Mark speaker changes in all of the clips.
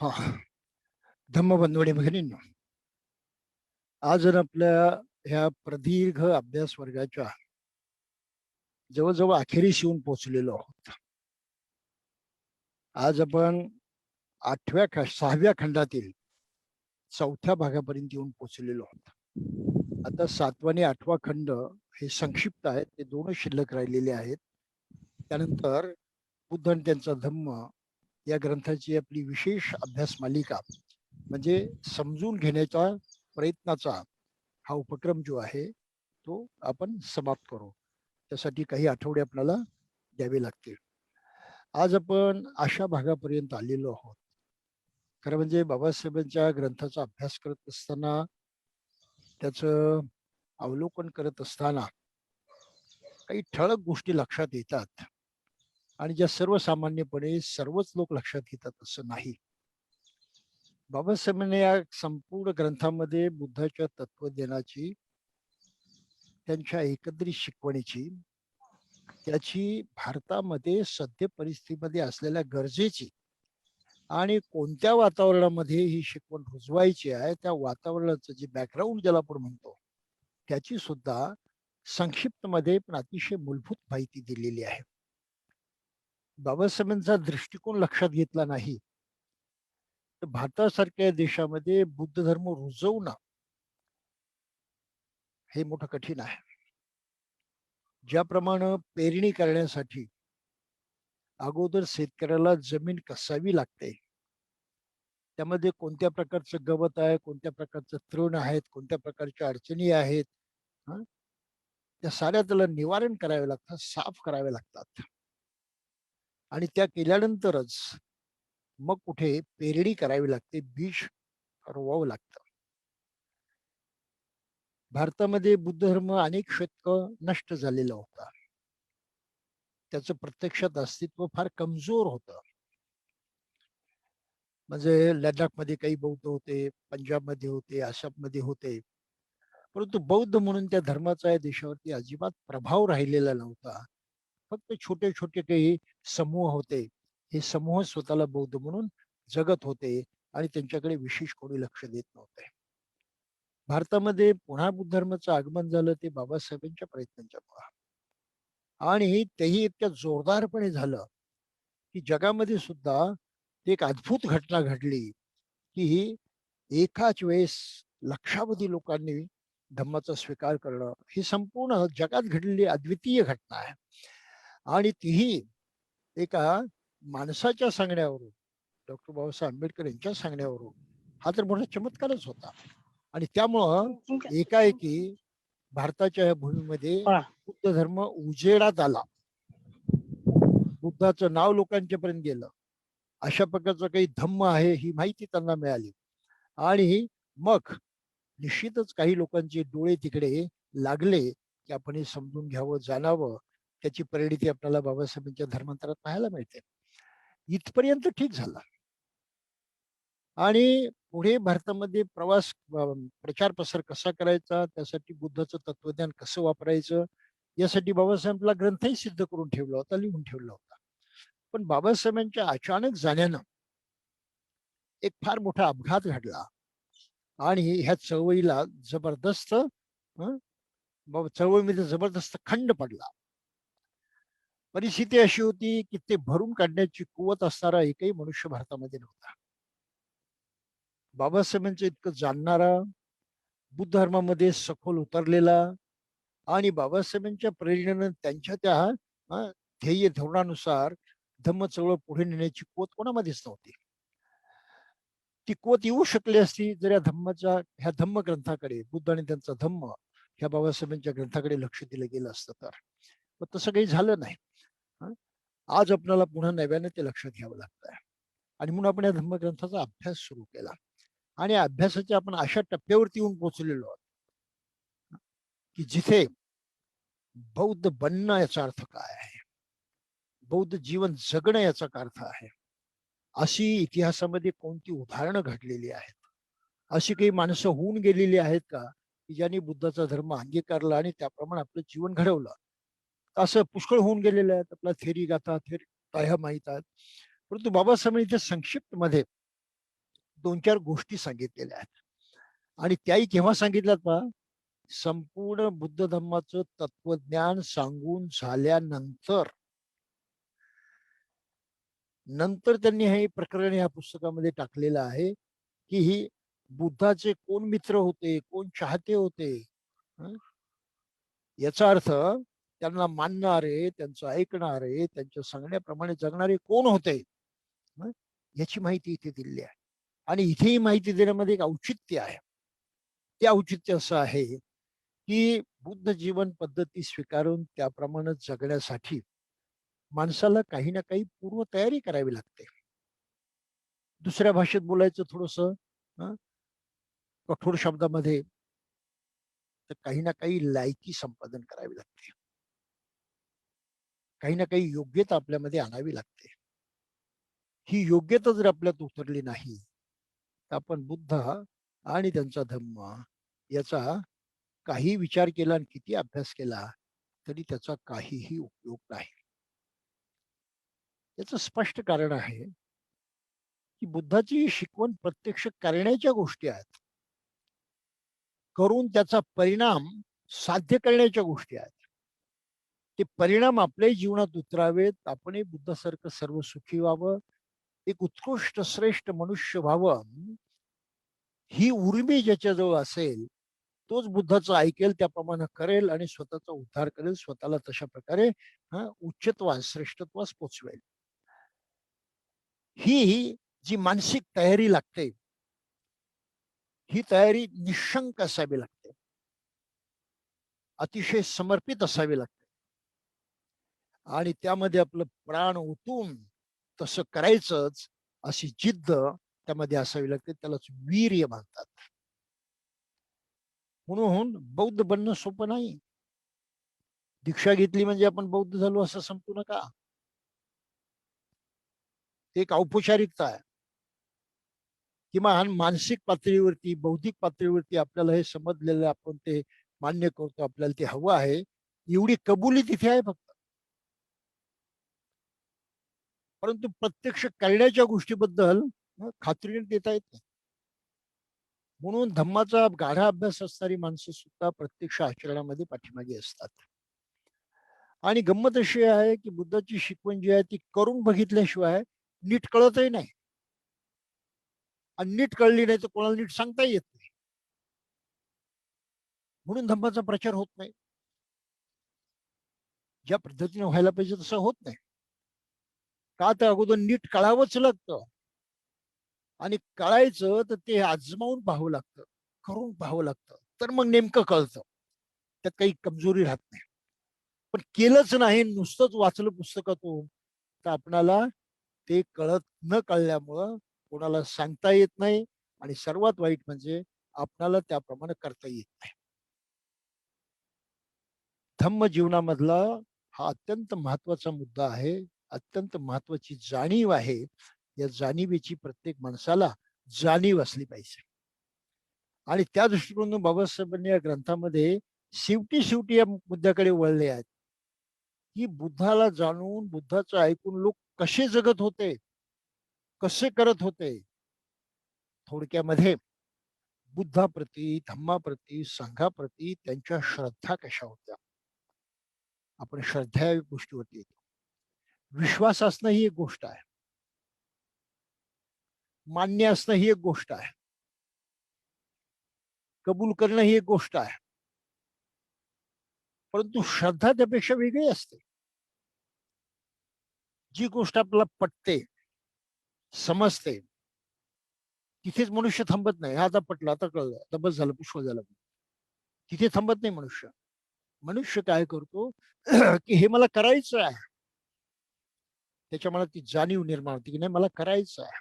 Speaker 1: हा धम्मबंधुनी भगिनींनो, आज आपल्या ह्या प्रदीर्घ अभ्यास वर्गाच्या जवळजवळ अखेरीस येऊन पोहोचलेलो आहोत. आज आपण 6व्या खंडातील 4थ्या भागापर्यंत येऊन पोहोचलेलो आहोत. आता 7वा आणि 8वा खंड हे संक्षिप्त आहेत, ते दोनच शिल्लक राहिलेले आहेत. त्यानंतर बुद्ध आणि त्यांचा धम्म या ग्रंथाची आपली विशेष अभ्यास मालिका म्हणजे समजून घेण्याच्या प्रयत्नाचा हा उपक्रम जो आहे तो आपण समाप्त करू. त्यासाठी काही आठवडे आपल्याला द्यावे लागतील. आज आपण अशा भागापर्यंत आलेलो आहोत. खरं म्हणजे बाबासाहेबांच्या ग्रंथाचा अभ्यास करत असताना, त्याचं अवलोकन करत असताना काही ठळक गोष्टी लक्षात येतात आणि ज्या सर्वसामान्यपणे सर्वच लोक लक्षात घेतात असं नाही. बाबासाहेबांनी या संपूर्ण ग्रंथामध्ये बुद्धाच्या तत्वज्ञानाची, त्यांच्या एकंदरीत शिकवणीची, त्याची भारतामध्ये सद्य परिस्थितीमध्ये असलेल्या गरजेची आणि कोणत्या वातावरणामध्ये ही शिकवण रुजवायची आहे त्या वातावरणाचं जे बॅकग्राऊंड ज्याला आपण म्हणतो त्याची सुद्धा संक्षिप्त मध्ये पण अतिशय मूलभूत माहिती दिलेली आहे. बाबासाहेबांचा दृष्टिकोन लक्षात घेतला नाही तर भारतासारख्या देशामध्ये बुद्ध धर्म रुजवणं हे मोठं कठीण आहे. ज्याप्रमाणे पेरणी करण्यासाठी अगोदर शेतकऱ्याला जमीन कसावी लागते, त्यामध्ये कोणत्या प्रकारचं गवत आहे, कोणत्या प्रकारचं तृण आहेत, कोणत्या प्रकारच्या अडचणी आहेत, त्या साऱ्या त्याला निवारण करावे लागतात, साफ करावे लागतात. आणि त्या केल्यानंतरच मग कुठे पेरणी करावी लागते, बीज रोवावं लागतं. भारतामध्ये बुद्ध धर्म अनेक शतक नष्ट झालेला होता. त्याचं प्रत्यक्षात अस्तित्व फार कमजोर होतं. म्हणजे लडाखमध्ये काही बौद्ध होते, पंजाबमध्ये होते, आसाममध्ये होते, परंतु बौद्ध म्हणून त्या धर्माचा या देशावरती अजिबात प्रभाव राहिलेला नव्हता. फक्त छोटे छोटे काही समूह होते. हे समूह स्वतःला बौद्ध म्हणून जगत होते आणि त्यांच्याकडे विशेष कोणी लक्ष देत नव्हते. भारतामध्ये पुन्हा बुद्ध धर्माचं आगमन झालं ते बाबासाहेबांच्या प्रयत्नांच्या मुळे, आणि तेही इतक्या जोरदारपणे झालं की जगामध्ये सुद्धा एक अद्भुत घटना घडली की एकाच वेळेस लक्षावधी लोकांनी धम्माचा स्वीकार करणं ही संपूर्ण जगात घडलेली अद्वितीय घटना आहे. आणि तीही एका माणसाच्या सांगण्यावरून, डॉक्टर बाबासाहेब आंबेडकर यांच्या सांगण्यावरून. हा तर मोठा चमत्कारच होता. आणि त्यामुळं एकाएकी भारताच्या या भूमीमध्ये बुद्ध धर्म उजेडात आला, बुद्धाचं नाव लोकांच्या पर्यंत गेलं, अशा प्रकारचं काही धम्म आहे ही माहिती त्यांना मिळाली. आणि मग निश्चितच काही लोकांचे डोळे तिकडे लागले की आपण हे समजून घ्यावं, जाणावं. त्याची परिणिती आपल्याला बाबासाहेबांच्या धर्मांतरात पाहायला मिळते. इथपर्यंत ठीक झाला. आणि पुढे भारतामध्ये प्रचार प्रसार कसा करायचा, त्यासाठी बुद्धाचं तत्वज्ञान कसं वापरायचं, यासाठी बाबासाहेबांना ग्रंथही सिद्ध करून ठेवला होता, लिहून ठेवला होता. पण बाबासाहेबांच्या अचानक जाण्यानं एक फार मोठा अपघात घडला आणि ह्या चळवळीला जबरदस्त चळवळीमध्ये जबरदस्त खंड पडला. परिस्थिती अशी होती की ते भरून काढण्याची कुवत असणारा एकही मनुष्य भारतामध्ये नव्हता. बाबासाहेबांचं इतकं जाणणारा, बुद्ध धर्मामध्ये सखोल उतरलेला आणि बाबासाहेबांच्या प्रेरणेनं त्यांच्या त्या ध्येय धोरणानुसार धम्म चळवळ पुढे नेण्याची कुवत कोणामध्येच नव्हती. ती कुवत येऊ शकली असती जर ह्या धम्म ग्रंथाकडे, बुद्ध आणि त्यांचा धम्म ह्या बाबासाहेबांच्या ग्रंथाकडे लक्ष दिलं गेलं असतं तर. पण तसं काही झालं नाही. आज आपल्याला पुन्हा नव्याने ते लक्षात घ्यावं लागतंय. आणि म्हणून आपण या धम्मग्रंथाचा अभ्यास सुरू केला आणि अभ्यासाच्या आपण अशा टप्प्यावरती येऊन पोहोचलेलो आहोत की जिथे बौद्ध बनणं याचा अर्थ काय आहे, बौद्ध जीवन जगणं याचा अर्थ आहे, अशी इतिहासामध्ये कोणती उदाहरणं घडलेली आहेत, अशी काही माणसं होऊन गेलेली आहेत का की ज्यांनी बुद्धाचा धर्म अंगीकारला आणि त्याप्रमाणे आपलं जीवन घडवलं. असं पुष्कळ होऊन गेलेलं आहे. आपला थेरी गाथा, थेरी ह्या माहीत आहेत. परंतु बाबासाहेबांनी इथे संक्षिप्त मध्ये 2-4 गोष्टी सांगितलेल्या आहेत. आणि त्याही केव्हा सांगितल्यात पहा, संपूर्ण बुद्ध धर्माचं तत्वज्ञान सांगून झाल्यानंतर नंतर त्यांनी हे प्रकरण या पुस्तकामध्ये टाकलेलं आहे, की ही बुद्धाचे कोण मित्र होते, कोण चाहते होते. हं? याचा अर्थ त्यांना मानणारे, त्यांचं ऐकणारे, त्यांच्या सांगण्याप्रमाणे जगणारे कोण होते, हं? याची माहिती इथे दिलेली आहे. आणि इथेही माहिती देण्यामध्ये एक औचित्य आहे. ते औचित्य असं आहे, की बुद्ध जीवन पद्धती स्वीकारून त्याप्रमाणे जगण्यासाठी माणसाला काही ना काही पूर्वतयारी करावी लागते. दुसऱ्या भाषेत बोलायचं थोडंसं कठोर शब्दामध्ये, तर काही ना काही लायकी संपादन करावी लागते. काही ना काही योग्यता आपल्यामध्ये आणावी लागते. ही योग्यता जर आपल्यात उतरली नाही, तर आपण बुद्ध आणि त्यांचा धम्म याचा काही विचार केला आणि किती अभ्यास केला तरी त्याचा काहीही उपयोग नाही. याचं स्पष्ट कारण आहे, की बुद्धाची शिकवण प्रत्यक्ष करण्याच्या गोष्टी आहेत. करून त्याचा परिणाम साध्य करण्याच्या गोष्टी आहेत. ते परिणाम आपल्याही जीवनात उतरावेत. आपणही बुद्धासारखं सर्व सुखी व्हावं, एक उत्कृष्ट श्रेष्ठ मनुष्य व्हावं. ही उर्मी ज्याच्याजवळ असेल, तोच बुद्धाचं ऐकेल, त्याप्रमाणे करेल आणि स्वतःचा उद्धार करेल, स्वतःला तशा प्रकारे उच्चत्वास श्रेष्ठत्वास पोचवेल. ही जी मानसिक तयारी लागते, ही तयारी निशंक असावी लागते, अतिशय समर्पित असावी लागते आणि त्यामध्ये आपलं प्राण ओतून तसं करायचंच अशी जिद्द त्यामध्ये असावी लागते. त्यालाच वीर्य म्हणतात. म्हणून बौद्ध बनणं सोपं नाही. दीक्षा घेतली म्हणजे आपण बौद्ध झालो असं समजू नका. ते एक औपचारिकता आहे. किमान मानसिक पातळीवरती, बौद्धिक पातळीवरती आपल्याला हे समजलेलं, आपण ते मान्य करतो, आपल्याला ते हवं आहे, एवढी कबुली तिथे आहे फक्त. परंतु प्रत्यक्ष करण्याच्या गोष्टीबद्दल खात्रीने देता येत नाही. म्हणून धम्माचा गाढा अभ्यास असणारी माणसं सुद्धा प्रत्यक्ष आचरणामध्ये पाठीमागे असतात. आणि गंमत अशी आहे, की बुद्धाची शिकवण जी आहे ती करून बघितल्याशिवाय नीट कळतही नाही. आणि नीट कळली नाही तर कोणाला नीट सांगता येत नाही. म्हणून धम्माचा प्रचार होत नाही. ज्या पद्धतीने व्हायला पाहिजे तसं होत नाही. का तर अगोदर नीट कळावंच लागतं. आणि कळायचं तर ते आजमावून पाहावं लागतं, करून पाहावं लागतं. तर मग नेमकं कळतं. त्यात काही कमजोरी राहत नाही. पण केलंच नाही, नुसतंच वाचलं पुस्तकातून, तर आपणाला ते कळत न कळल्यामुळं कोणाला सांगता येत नाही आणि सर्वात वाईट म्हणजे आपणाला त्याप्रमाणे करता येत नाही. धम्म जीवनामधला हा अत्यंत महत्वाचा मुद्दा आहे. अत्यंत महत्वाची जाणीव आहे. या जाणीवेची प्रत्येक माणसाला जाणीव असली पाहिजे. आणि त्या दृष्टिकोनातून बाबासाहेबांनी या ग्रंथामध्ये शेवटी शेवटी या मुद्द्याकडे वळले आहेत, की बुद्धाला जाणून, बुद्धाचं ऐकून लोक कसे जगत होते, कसे करत होते. थोडक्यामध्ये बुद्धाप्रती, धम्माप्रती, संघाप्रती त्यांच्या श्रद्धा कशा होत्या. आपण श्रद्धा या गोष्टीवरती येतो. विश्वास असणं ही एक गोष्ट आहे. मान्य असणं ही एक गोष्ट आहे. कबूल करणं ही एक गोष्ट आहे. परंतु श्रद्धा त्यापेक्षा वेगळी असते. जी गोष्ट आपल्याला पटते, समजते, तिथेच मनुष्य थांबत नाही. आता पटलं, आता कळलं, आता बस झालं, पुष्कळ झालं. तिथे थांबत नाही मनुष्य. मनुष्य काय करतो, की हे मला करायचं आहे. त्याच्या मनात ती जाणीव निर्माण होती, की नाही मला करायचं आहे.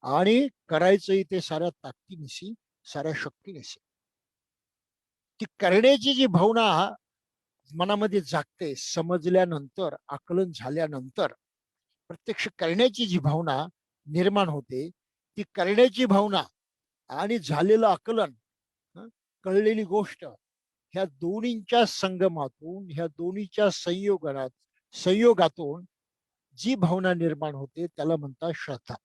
Speaker 1: आणि करायचंही ते साऱ्या ताकदीनिशी, साऱ्या शक्तीनिशी. ती करण्याची जी भावना मनामध्ये जागते, समजल्यानंतर, आकलन झाल्यानंतर प्रत्यक्ष करण्याची जी भावना निर्माण होते, ती करण्याची भावना आणि झालेलं आकलन, हं, कळलेली गोष्ट, ह्या दोन्हींच्या संगमातून, ह्या दोन्हीच्या संयोगातून जी भावना निर्माण होते त्याला म्हणतात श्रद्धा.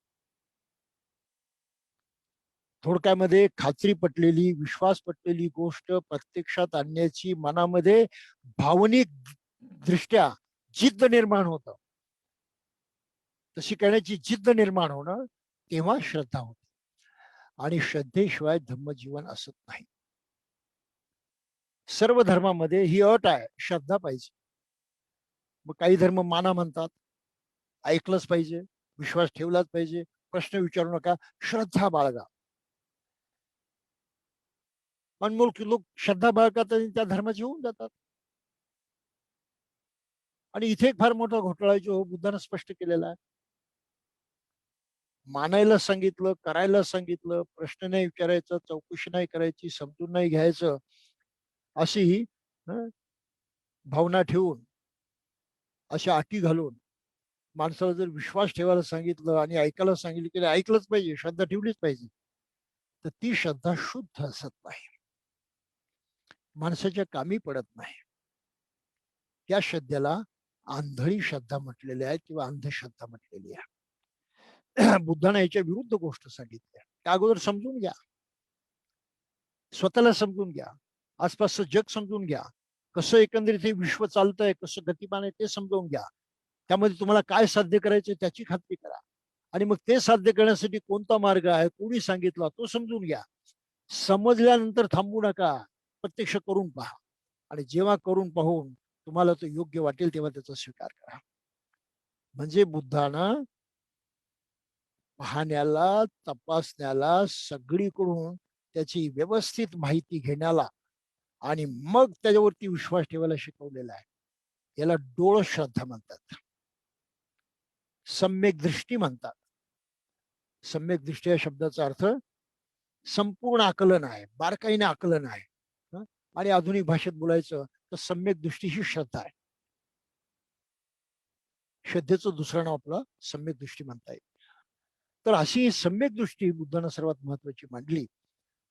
Speaker 1: थोडक्यामध्ये खात्री पटलेली, विश्वास पटलेली गोष्ट प्रत्यक्षात आणण्याची मनामध्ये भावनिक दृष्ट्या जिद्द निर्माण होतं. तशी करण्याची जिद्द निर्माण होणं तेव्हा श्रद्धा होते. आणि श्रद्धेशिवाय धम्मजीवन असत नाही. सर्व धर्मामध्ये ही अट आहे, श्रद्धा पाहिजे. मग काही धर्म माना म्हणतात, ऐकलंच पाहिजे, विश्वास ठेवलाच पाहिजे, प्रश्न विचारू नका, श्रद्धा बाळगा. अनमोल लोक श्रद्धा बाळगतात आणि त्या धर्माचे होऊन जातात. आणि इथे एक फार मोठा घोटाळा जो बुद्धानं स्पष्ट केलेला आहे. मानायला सांगितलं, करायला सांगितलं, प्रश्न नाही विचारायचा, चौकशी नाही करायची, समजून नाही घ्यायचं, अशी भावना ठेवून, अशा अटी घालून माणसाला जर विश्वास ठेवायला सांगितलं आणि ऐकायला सांगितलं की ऐकलंच पाहिजे, श्रद्धा ठेवलीच पाहिजे, तर ती श्रद्धा शुद्ध असत नाही, माणसाच्या कामी पडत नाही. त्या श्रद्धेला आंधळी श्रद्धा म्हटलेली आहे किंवा अंधश्रद्धा म्हटलेली आहे. बुद्धाने याच्या विरुद्ध गोष्ट सांगितली. त्या अगोदर समजून घ्या, स्वतःला समजून घ्या, आसपासचं जग समजून घ्या, कसं एकंदरीत हे विश्व चालतंय, कसं गतिमान आहे ते समजून घ्या. त्यामध्ये तुम्हाला काय साध्य करायचं त्याची खात्री करा. आणि मग ते साध्य करण्यासाठी कोणता मार्ग आहे, कोणी सांगितला, तो समजून घ्या. समजल्यानंतर थांबू नका, प्रत्यक्ष करून पहा. आणि जेव्हा करून पाहून तुम्हाला तो योग्य वाटेल तेव्हा त्याचा स्वीकार करा. म्हणजे बुद्धानं पाहण्याला, तपासण्याला, सगळीकडून त्याची व्यवस्थित माहिती घेण्याला आणि मग त्याच्यावरती विश्वास ठेवायला शिकवलेला आहे. याला डोळ श्रद्धा म्हणतात, सम्यक दृष्टी म्हणतात. सम्यक दृष्टी या शब्दाचा अर्थ संपूर्ण आकलन आहे, बारकाईने आकलन आहे. आणि आधुनिक भाषेत बोलायचं तर सम्यक दृष्टी ही श्रद्धा आहे. श्रद्धेचं दुसरं नाव आपलं सम्यक दृष्टी म्हणता येईल. तर अशी सम्यक दृष्टी बुद्धानं सर्वात महत्वाची मांडली.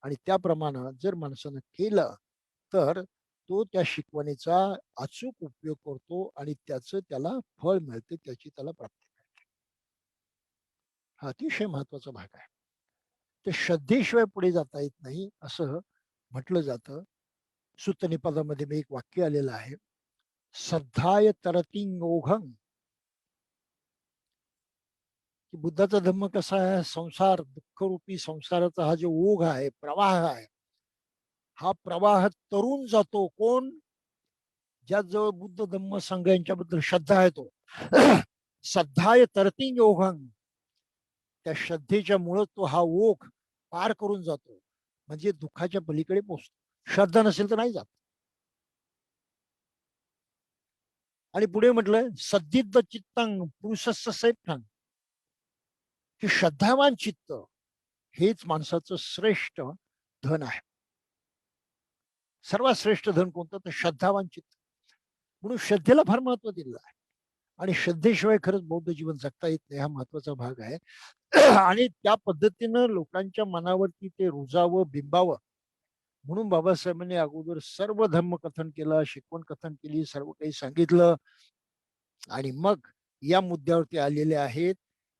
Speaker 1: आणि त्याप्रमाणे जर माणसानं केलं तर तो त्या शिकवणीचा अचूक उपयोग करतो आणि त्याचं त्याला फळ मिळते, त्याची त्याला प्राप्ती मिळते. हा अतिशय महत्वाचा भाग आहे. ते श्रद्धेशिवाय पुढे जाता येत नाही असं म्हटलं जातं. सुत्त निपातामध्ये मी एक वाक्य आलेलं आहे, श्रद्धाय तरतिंग ओघं. की बुद्धाचा धम्म कसा आहे, संसार, दुःखरूपी संसाराचा हा जो ओघ आहे, प्रवाह आहे, हा प्रवाह तरुण जातो. कोण? ज्याजवळ बुद्ध धम्म संघ यांच्याबद्दल श्रद्धा आहे तो. श्रद्धाय तरतिंग ओघं. त्या श्रद्धेच्या मुळे तो हा ओघ पार करून जातो, म्हणजे दुःखाच्या पलीकडे पोहोचतो. श्रद्धा नसेल तर नाही जात. आणि पुढे म्हटलं सद्दिद्ध चित्तांग पुरुषस्य सैफ्ठांग, की श्रद्धावान चित्त हेच माणसाचं श्रेष्ठ धन आहे. सर्वात श्रेष्ठ धन कोणतं? तर श्रद्धावान चित्त. म्हणून श्रद्धेला फार महत्व दिलेलं आहे. आणि श्रद्धेशिवाय खरंच बौद्ध जीवन जगता येत नाही, हा महत्वाचा भाग आहे. आणि त्या पद्धतीनं लोकांच्या मनावरती ते रुजावं, बिंबावं म्हणून बाबासाहेबांनी अगोदर सर्व धर्म कथन केलं, शिकवण कथन केली, सर्व काही सांगितलं. आणि मग या मुद्द्यावरती आलेले आहेत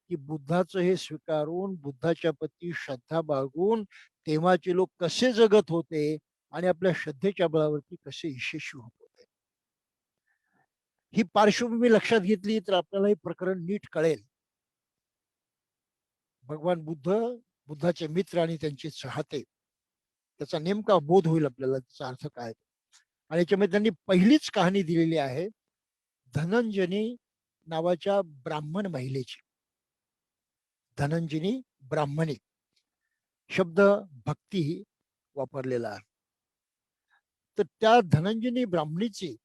Speaker 1: की बुद्धाचं हे स्वीकारून, बुद्धाच्या प्रती श्रद्धा बाळगून तेव्हाचे लोक कसे जगत होते आणि आपल्या श्रद्धेच्या बळावरती कसे यशस्वी होत होते. ही पार्श्वभूमी लक्षात घेतली तर आपल्याला हे प्रकरण नीट कळेल. भगवान बुद्ध, बुद्धाचे मित्र आणि त्यांचे चाहते, त्याचा नेमका बोध होईल आपल्याला, त्याचा अर्थ काय. आणि याच्यामध्ये त्यांनी पहिलीच कहाणी दिलेली आहे धनंजनी नावाच्या ब्राह्मण महिलेची. धनंजनी ब्राह्मणी शब्द भक्ती वापरलेला आहे. तर त्या धनंजनी ब्राह्मणीची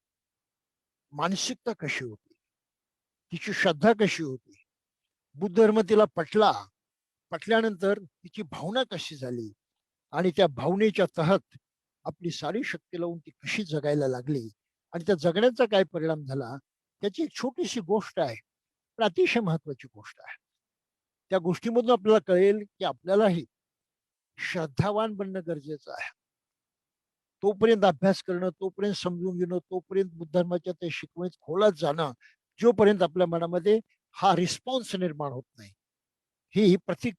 Speaker 1: मानसिकता कशी होती, तिची श्रद्धा कशी होती, बुद्ध धर्म तिला पटला, पटल्यानंतर तिची भावना कशी झाली आणि त्या भावनेच्या तहत आपली सारी शक्ती लावून ती कशी जगायला लागली आणि त्या जगण्याचा काय परिणाम झाला, त्याची एक छोटीशी गोष्ट आहे, पण अतिशय महत्वाची गोष्ट आहे. त्या गोष्टीमधून आपल्याला कळेल की आपल्यालाही श्रद्धावान बनणं गरजेचं आहे. तोपर्यंत अभ्यास करणं, तोपर्यंत समजून घेणं, तोपर्यंत बुद्ध धर्माच्या त्या शिकवणीत खोलात जाणं, जोपर्यंत आपल्या मनामध्ये हा रिस्पॉन्स निर्माण होत नाही, ही प्रतीक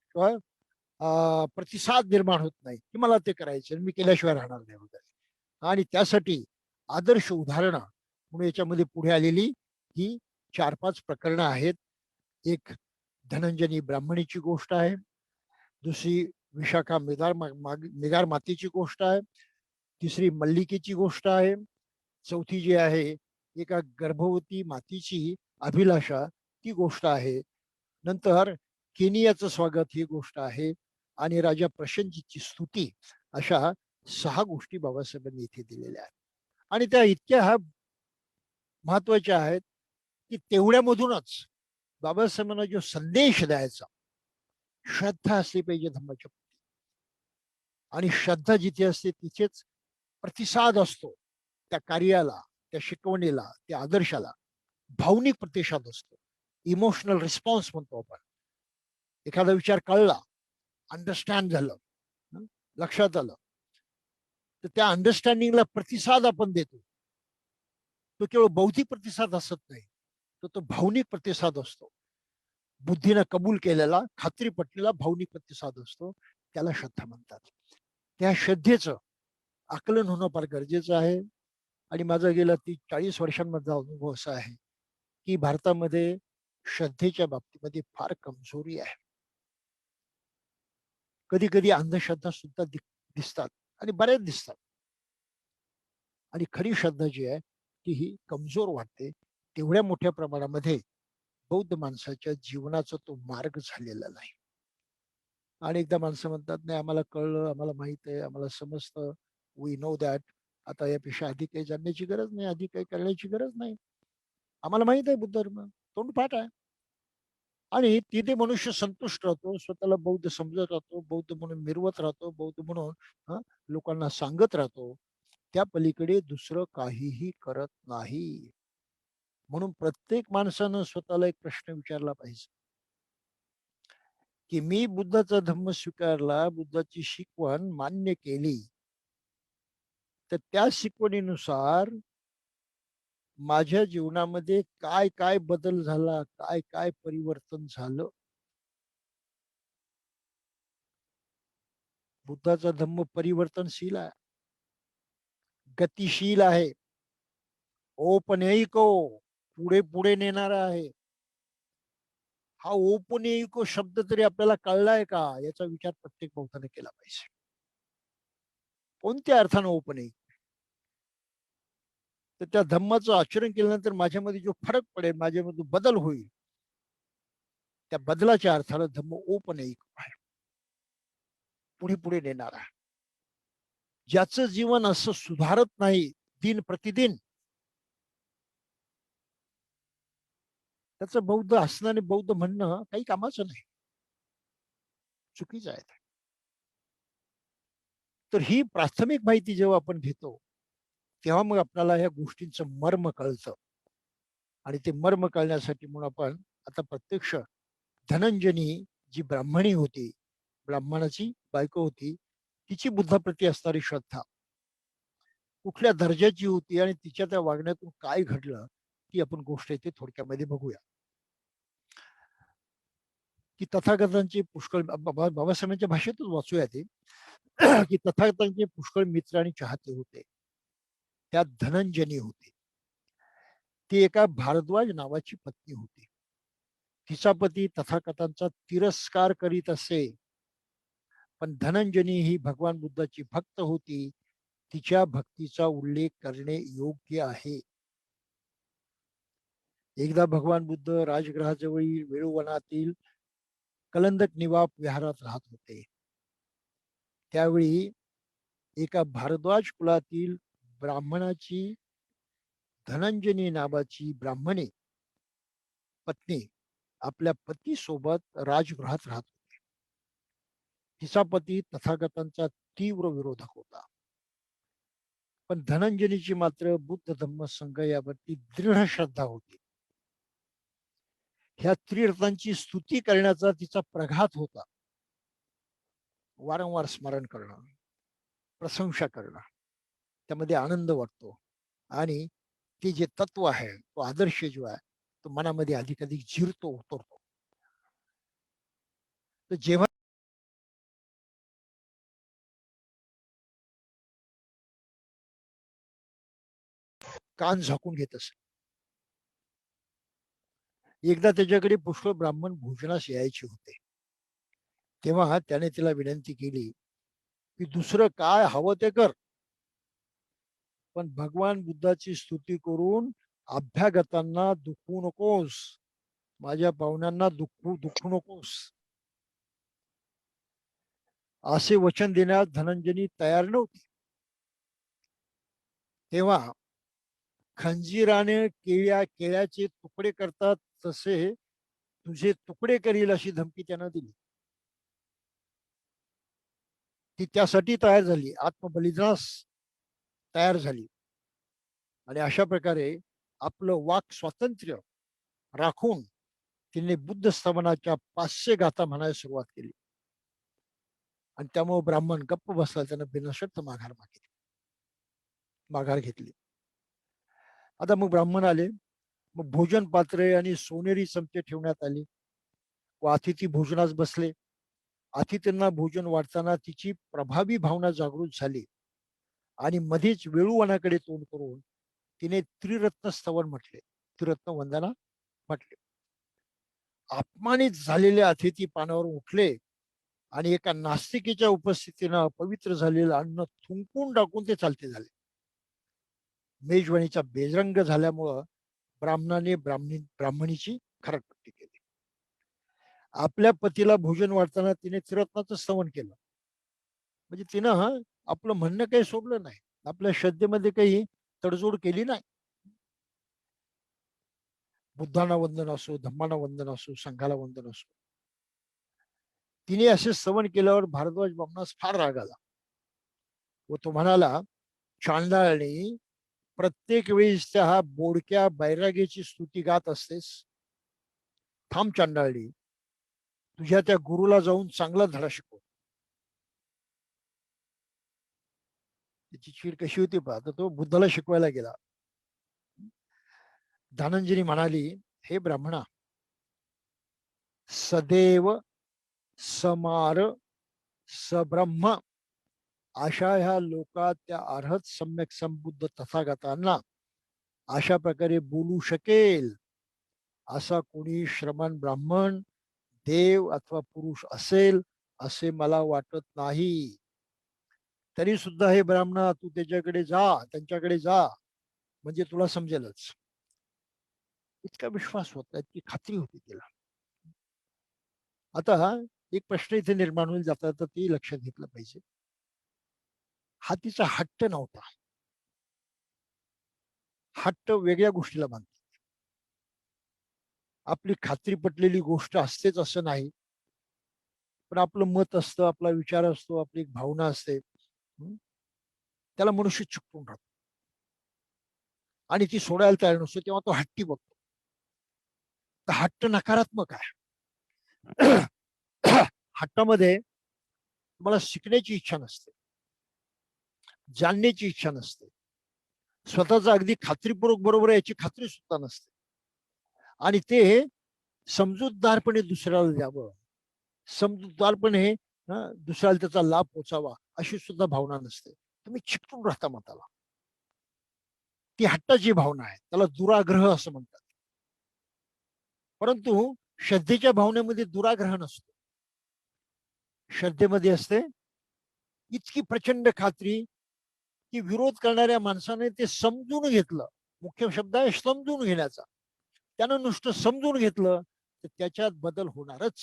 Speaker 1: प्रतिसाद निर्माण होत नाही की मला ते करायचं मी केल्याशिवाय राहणार नाही वगैरे. आणि त्यासाठी आदर्श उदाहरणं म्हणून याच्यामध्ये पुढे आलेली ही 4-5 प्रकरणं आहेत. एक धनंजनी ब्राह्मणीची गोष्ट आहे. दुसरी विशाखा मिगार मातेची गोष्ट आहे. तिसरी मल्लिकेची गोष्ट आहे. चौथी जी आहे एका गर्भवती मातीची अभिलाषा ती गोष्ट आहे. नंतर केनियाचं स्वागत ही गोष्ट आहे. आणि राजा प्रसेनजीची स्तुती, अशा 6 गोष्टी बाबासाहेबांनी इथे दिलेल्या आहेत. आणि त्या इतक्या महत्वाच्या आहेत की तेवढ्यामधूनच बाबासाहेबांना जो संदेश द्यायचा, श्रद्धा असली पाहिजे धम्माच्या प्रती. आणि श्रद्धा जिथे असते तिथेच प्रतिसाद असतो त्या कार्याला, त्या शिकवणीला, त्या आदर्शाला भावनिक प्रतिसाद असतो. इमोशनल रिस्पॉन्स म्हणतो आपण. एखादा विचार कळला, अंडरस्टँड झालं, लक्षात आलं, तर त्या अंडरस्टँडिंगला प्रतिसाद आपण देतो. तो केवळ बौद्धिक प्रतिसाद असत नाही, तर तो भावनिक प्रतिसाद असतो. बुद्धीनं कबूल केलेला, खात्री पटलेला भावनिक प्रतिसाद असतो. त्याला श्रद्धा म्हणतात. त्या श्रद्धेचं आकलन होणं फार गरजेचं आहे. आणि माझा गेला 40 वर्षांमधला अनुभव असा आहे की भारतामध्ये श्रद्धेच्या बाबतीमध्ये फार कमजोरी आहे. कधी कधी अंधश्रद्धा सुद्धा दिसतात आणि बऱ्याच दिसतात. आणि खरी श्रद्धा जी आहे ती ही कमजोर वाटते. तेवढ्या मोठ्या प्रमाणामध्ये बौद्ध माणसाच्या जीवनाचा तो मार्ग झालेला नाही. आणि एकदा माणसं म्हणतात, नाही आम्हाला कळलं, आम्हाला माहित आहे, आम्हाला समजतं, वी नो दॅट. आता यापेक्षा अधिक काही जाणण्याची गरज नाही, अधिक काही करण्याची गरज नाही. आम्हाला माहित आहे बुद्ध धर्म तोंडपाठ आहे. आणि तिथे मनुष्य संतुष्ट राहतो, स्वतःला बौद्ध समजत राहतो, बौद्ध म्हणून मिरवत राहतो, बौद्ध म्हणून लोकांना सांगत राहतो. त्या पलीकडे दुसरं काहीही करत नाही. म्हणून प्रत्येक माणसानं स्वतःला एक प्रश्न विचारला पाहिजे की मी बुद्धाचा धम्म स्वीकारला, बुद्धाची शिकवण मान्य केली, तर त्या शिकवणीनुसार माझ्या जीवनामध्ये काय काय बदल झाला, काय काय परिवर्तन झालं. बुद्धाचा धम्म परिवर्तनशील आहे, गतिशील आहे, ओपनैको पुढे पुढे नेणारा आहे. हा ओपनैको शब्द तरी आपल्याला कळलाय का, याचा विचार प्रत्येक बौद्धाने केला पाहिजे. कोणत्या अर्थानं ओपनैको? तर त्या धम्माचं आचरण केल्यानंतर माझ्यामध्ये जो फरक पडेल, माझ्यामध्ये बदल होईल, त्या बदलाच्या अर्थानं धम्म ओपनैको आहे, पुढे पुढे नेणारा. ज्याचं जीवन असं सुधारत नाही दिन प्रतिदिन, त्याचं बौद्ध असणं आणि बौद्ध म्हणणं काही कामाचं नाही, चुकीचं आहे. तर ही प्राथमिक माहिती जेव्हा आपण घेतो, तेव्हा मग आपल्याला या गोष्टींचं मर्म कळतं. आणि ते मर्म कळण्यासाठी म्हणून आपण आता प्रत्यक्ष धनंजनी जी ब्राह्मणी होती, ब्राह्मणाची बायको होती, तिची बुद्धाप्रती असणारी श्रद्धा कुठल्या दर्जाची होती आणि तिच्या त्या वागण्यातून काय घडलं, ती आपण गोष्ट इथे थोडक्यामध्ये बघूया. की तथागतांचे पुष्कळ बाबासाहेबांच्या भाषेतच वाचूया ते की तथागतांचे पुष्कळ मित्र आणि चाहते होते. त्यात धनंजनी होती. ती एका भारद्वाज नावाची पत्नी होती. तिचा पती तथागतांचा तिरस्कार करीत असे, पण धनंजनी ही भगवान बुद्धाची भक्त होती. तिच्या भक्तीचा उल्लेख करणे योग्य आहे. एकदा भगवान बुद्ध राजगृहाजवळील वेळुवनातील कलंदक निवाप विहारात राहत होते. त्यावेळी एका भारद्वाज कुलातील ब्राह्मणाची धनंजनी नावाची ब्राह्मणी पत्नी आपल्या पती सोबत राजगृहात राहत होती. तिचा पती तथागतांचा तीव्र विरोधक होता. पण धनंजनीची मात्र बुद्ध धम्म संघ यावरती दृढ श्रद्धा होती. ह्या त्रिरथांची स्तुती करण्याचा तिचा प्रघात होता. वारंवार स्मरण करणं, प्रशंसा करणं, त्यामध्ये आनंद वाटतो. आणि ते जे तत्व आहे, तो आदर्श जो आहे, तो मनामध्ये अधिक अधिक जिरतो, उतरतो. तर जेव्हा कान झाकून घेत असे. एकदा त्याच्याकडे पुष्कळ ब्राह्मण भोजनास यायचे होते. तेव्हा त्याने तिला विनंती केली की दुसरं काय हवं ते कर, पण भगवान बुद्धाची स्तुती करून अभ्यागतांना दुखवू नकोस, माझ्या पाहुण्यांना दुखवू नकोस. असे वचन देण्यास धनंजयनी तयार नव्हती. तेव्हा खंजीराने केळ्याचे तुकडे करतात तसे तुझे तुकडे करील अशी धमकी त्यानं दिली. ती त्यासाठी तयार झाली, आत्मबलिदानास तयार झाली. आणि अशा प्रकारे आपलं वाक स्वातंत्र्य राखून तिने बुद्ध स्थापनाच्या 500 गाथा म्हणायला सुरुवात केली. आणि त्यामुळे ब्राह्मण गप्प बसला, त्यानं बिनशर्त माघार घेतली. आता मग ब्राह्मण आले, मग भोजन पात्रे आणि सोनेरी चमचे ठेवण्यात आली व अतिथी भोजनास बसले. अतिथींना भोजन वाटताना तिची प्रभावी भावना जागृत झाली आणि मध्येच वेळूवनाकडे तोंड करून तिने त्रिरत्न स्तवन म्हटले, त्रिरत्न वंदना म्हटले. अपमानित झालेले अतिथी पानावर उठले आणि एका नास्तिकेच्या उपस्थितीनं पवित्र झालेलं अन्न थुंकून टाकून ते चालते झाले. मेजवानीचा बेरंग झाल्यामुळं ब्राह्मणीची खरटपट्टी केली. आपल्या पतीला भोजन वाढताना तिने त्रिरत्नाचं स्तवन केलं. म्हणजे तिनं आपलं म्हणणं काही सोडलं नाही, आपल्या श्रद्धेमध्ये काही तडजोड केली नाही. बुद्धांना वंदन असो, धम्माना वंदन असो, संघाला वंदन असो. तिने असे स्तवन केल्यावर भारद्वाज ब्राह्मणास फार राग आला व तो म्हणाला, चांडाळणी प्रत्येक वेळेस त्या हा बोडक्या बैरागीची स्तुती गात असतेस. थांब चांडाळणी, तुझ्या त्या गुरुला जाऊन चांगला धडा शिकव. त्याची चीड कशी होती पहा. तर तो बुद्धाला शिकवायला गेला. धनंजयनी म्हणाली, हे ब्राह्मणा, सदैव समार सब्रह्म अशा ह्या लोकात त्या अर्हत सम्यक संबुद्ध तथागतांना अशा प्रकारे बोलू शकेल असा कोणी श्रमण ब्राह्मण देव अथवा पुरुष असेल असे मला वाटत नाही. तरी सुद्धा हे ब्राह्मणा, तू त्यांच्याकडे जा, म्हणजे तुला समजेलच. इतका विश्वास होता, इतकी खात्री होती तिला. आता एक प्रश्न इथे निर्माण होईल जाता तर ती लक्षात घेतलं पाहिजे. हा तिचा हट्ट नव्हता. हट्ट वेगळ्या गोष्टीला बांधतो. आपली खात्री पटलेली गोष्ट असतेच असं नाही, पण आपलं मत असतं, आपला विचार असतो, आपली एक भावना असते. त्याला मनुष्य चिकटून राहतो आणि ती सोडायला तयार नसतो, तेव्हा तो हट्टी बघतो. तर हट्ट नकारात्मक आहे. हट्टामध्ये तुम्हाला शिकण्याची इच्छा नसते, जाणण्याची इच्छा नसते, स्वतःचा अगदी खात्रीपूर्वक बरोबर याची खात्री सुद्धा नसते. आणि ते समजूतदारपणे दुसऱ्याला द्यावं, समजूतदारपणे दुसऱ्याला त्याचा लाभ पोचावा अशी सुद्धा भावना नसते. तुम्ही चिकटून राहता मताला. ती हट्टाची भावना आहे, त्याला दुराग्रह असं म्हणतात. परंतु श्रद्धेच्या भावनेमध्ये दुराग्रह नसतो. श्रद्धेमध्ये असते इतकी प्रचंड खात्री की विरोध करणाऱ्या माणसाने ते समजून घेतलं. मुख्य शब्द आहे समजून घेण्याचा. त्यानं नुसतं समजून घेतलं तर त्याच्यात बदल होणारच.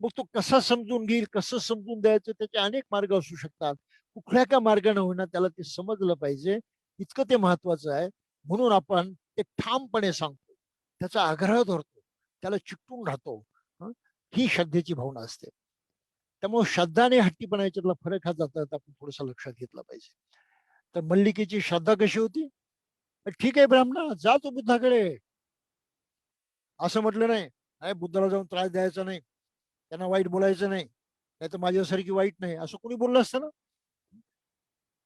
Speaker 1: मग तो कसा समजून घेईल, कसं समजून द्यायचं, त्याचे अनेक मार्ग असू शकतात. कुठल्या का मार्गाने होईना त्याला ते समजलं पाहिजे, इतकं ते महत्वाचं आहे. म्हणून आपण ते ठामपणे सांगतो, त्याचा आग्रह धरतो, त्याला चिकटून राहतो. ही श्रद्धेची भावना असते. त्यामुळे श्रद्धा आणि हट्टीपणा याच्यातला फरक हा जाता आपण थोडासा लक्षात घेतला पाहिजे. तर मल्लिकेची श्रद्धा कशी होती? ठीक आहे ब्राह्मणा, जा तू बुद्धाकडे. असं म्हटलं नाही, बुद्धाला जाऊन त्रास द्यायचा नाही, त्यांना वाईट बोलायचं नाही, नाही तर माझ्यासारखी वाईट नाही असं कोणी बोललं असतं ना.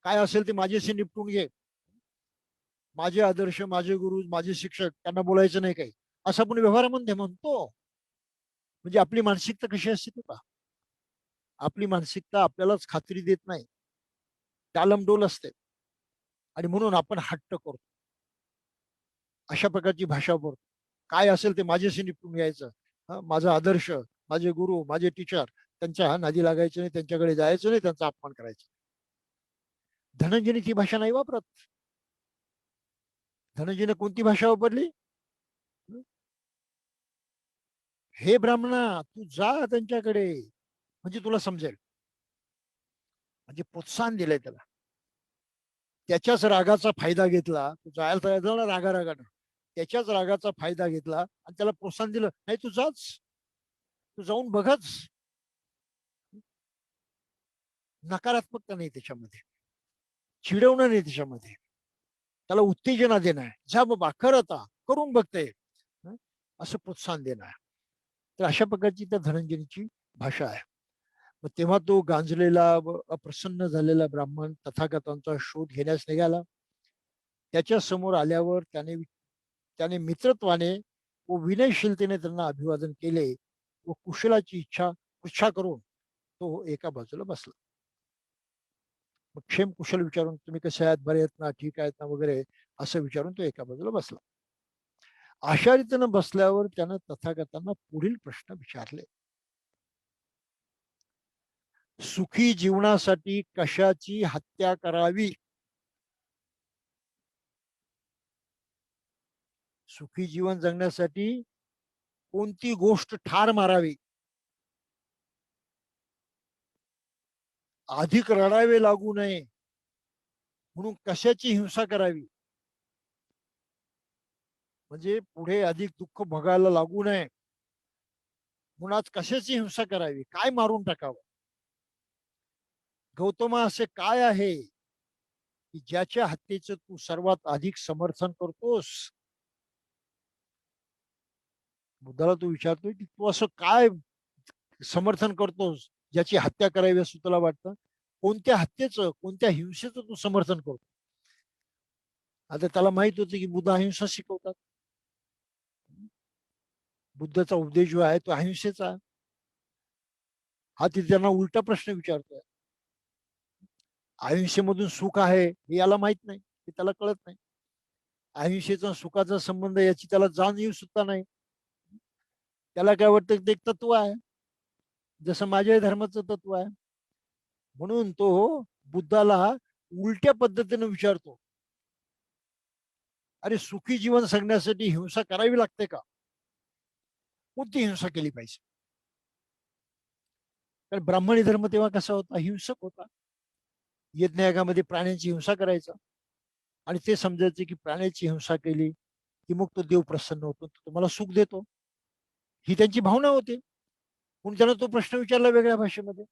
Speaker 1: काय असेल ते माझ्याशी निपटून घे, माझे आदर्श, माझे गुरु, माझे शिक्षक, त्यांना बोलायचं नाही काही, असं आपण व्यवहारामध्ये म्हणतो. म्हणजे आपली मानसिकता कशी असते ती पहा. आपली मानसिकता आपल्यालाच खात्री देत नाही, टालमडोल असते. आणि म्हणून आपण हट्ट करतो. अशा प्रकारची भाषा बोलतो. काय असेल ते माझ्याशी निपटून घ्यायचं. माझा आदर्श, माझे गुरु, माझे टीचर, त्यांच्या नादी लागायचं नाही, त्यांच्याकडे जायचं नाही, त्यांचा अपमान करायचा. धनंजयने ती भाषा नाही वापरत. धनंजयने कोणती भाषा वापरली? हे ब्राह्मणा, तू जा त्यांच्याकडे, म्हणजे तुला समजेल. म्हणजे प्रोत्साहन दिलंय त्याला. त्याच्याच रागाचा फायदा घेतला. तू जायला तयार झाला रागानं. त्याच्याच रागाचा फायदा घेतला आणि त्याला प्रोत्साहन दिलं. नाही तू जाच, तू जाऊन बघच. नकारात्मकता नाही त्याच्यामध्ये, चिडवणं नाही त्याच्यामध्ये, त्याला उत्तेजना देणं आहे. जा बाबा कर, आता करून बघते, असं प्रोत्साहन देणं आहे. तर अशा प्रकारची त्या धनंजयची भाषा आहे. मग तेव्हा तो गांजलेला व अप्रसन्न झालेला ब्राह्मण तथागतांचा शोध घेण्यास निघाला. त्याच्या समोर आल्यावर त्याने त्याने मित्रत्वाने व विनयशीलतेने त्यांना अभिवादन केले व कुशलाची इच्छा करून तो एका बाजूला बसला. मग क्षेम कुशल विचारून, तुम्ही कसे आहेत, बरे आहेत ना, ठीक आहेत ना वगैरे, असं विचारून तो एका बाजूला बसला. अशा रीतीनं बसल्यावर त्यानं तथागतांना पुढील प्रश्न विचारले. सुखी जीवनासाठी कशाची हत्या करावी? सुखी जीवन जगण्यासाठी कोणती गोष्ट ठार मारावी? अधिक रडावे लागू नये म्हणून कशाची हिंसा करावी? म्हणजे पुढे अधिक दुःख भोगायला लागू नये म्हणून आज कशाची हिंसा करावी? काय मारून टाकावं? गौतमा, असे काय आहे की ज्याच्या हत्येचं तू सर्वात अधिक समर्थन करतोस? बुद्धाला तू विचारतोय की तू असं काय समर्थन करतोस ज्याची हत्या करावी असं तुला वाटतं? कोणत्या हत्येचं, कोणत्या हिंसेचं तू समर्थन करतो? आता त्याला माहित होतं की बुद्ध अहिंसा शिकवतात. बुद्धाचा उपदेश जो आहे तो अहिंसेचा. हा तिथे त्यांना उलटा प्रश्न विचारतोय. अहिंसेमधून सुख आहे हे याला माहित नाही, हे त्याला कळत नाही. अहिंसेचा सुखाचा संबंध याची त्याला जाणीव सुद्धा नाही. त्याला काय वाटतं ते एक तत्व आहे, जसं माझ्या धर्माचं तत्व आहे. म्हणून तो बुद्धाला उलट्या पद्धतीने विचारतो, अरे सुखी जीवन जगण्यासाठी हिंसा करावी लागते का? कोणती हिंसा केली पाहिजे? कारण ब्राह्मणी धर्म तेव्हा कसा होता? हिंसक होता. यज्ञयागामध्ये प्राण्यांची हिंसा करायचा आणि ते समजायचे की प्राण्याची हिंसा केली की मग तो देव प्रसन्न होतो, तो तुम्हाला सुख देतो, ही त्यांची भावना होती. म्हणून त्यानं तो प्रश्न विचारला वेगळ्या भाषेमध्ये.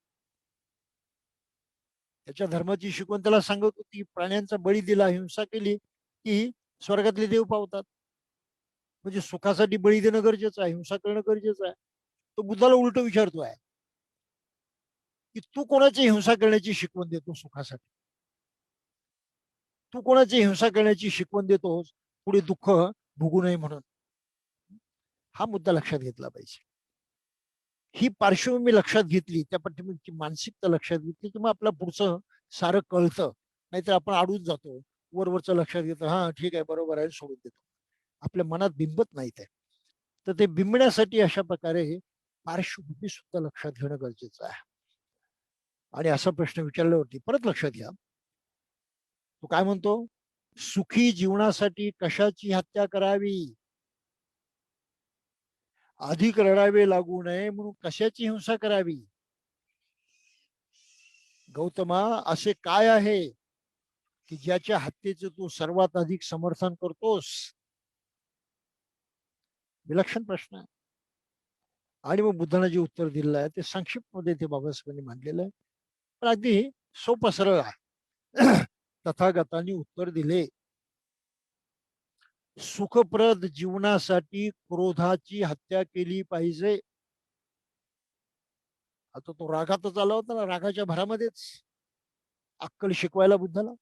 Speaker 1: त्याच्या धर्माची शिकवण त्याला सांगत होती, प्राण्यांचा बळी दिला, हिंसा केली की स्वर्गातले देव पावतात. म्हणजे सुखासाठी बळी देणं गरजेचं आहे, हिंसा करणं गरजेचं आहे. तो बुद्धाला उलट विचारतोय की तू कोणाची हिंसा करण्याची शिकवण देतो सुखासाठी? तू कोणाची हिंसा करण्याची शिकवण देतोस पुढे दुःख भोगू नये म्हणून? हा मुद्दा लक्षात घेतला पाहिजे. ही पार्श्वभूमी लक्षात घेतली, त्या पाठीमागची मानसिकता लक्षात घेतली की मग आपलं पुढचं सारं कळतं. नाहीतर आपण अडून जातो, वरवरचं लक्षात घेतो, हा ठीक आहे बरोबर आहे, सोडून देतो. आपल्या मनात बिंबत नाही ते. तर ते बिंबण्यासाठी अशा प्रकारे पार्श्वभूमी सुद्धा लक्षात घेणं गरजेचं आहे. आणि असा प्रश्न विचारल्यावरती परत लक्षात घ्या, तो काय म्हणतो? सुखी जीवनासाठी कशाची हत्या करावी? अधिक रडावे लागू नये म्हणून कशाची हिंसा करावी? गौतमा, असे काय आहे की ज्याच्या हत्येचं तू सर्वात अधिक समर्थन करतोस? विलक्षण प्रश्न आहे. आणि मग बुद्धानं जे उत्तर दिलेलं आहे ते संक्षिप्त मध्ये ते बाबासाहेबांनी मांडलेलं आहे, पण अगदी सोपं सरळ आहे. तथागतांनी उत्तर दिले, सुखप्रद जीवनासाठी क्रोधाची हत्या केली पाहिजे. आता तो रागातच आला होता ना, रागाच्या भरामध्येच अक्कल शिकवायला बुद्धाला.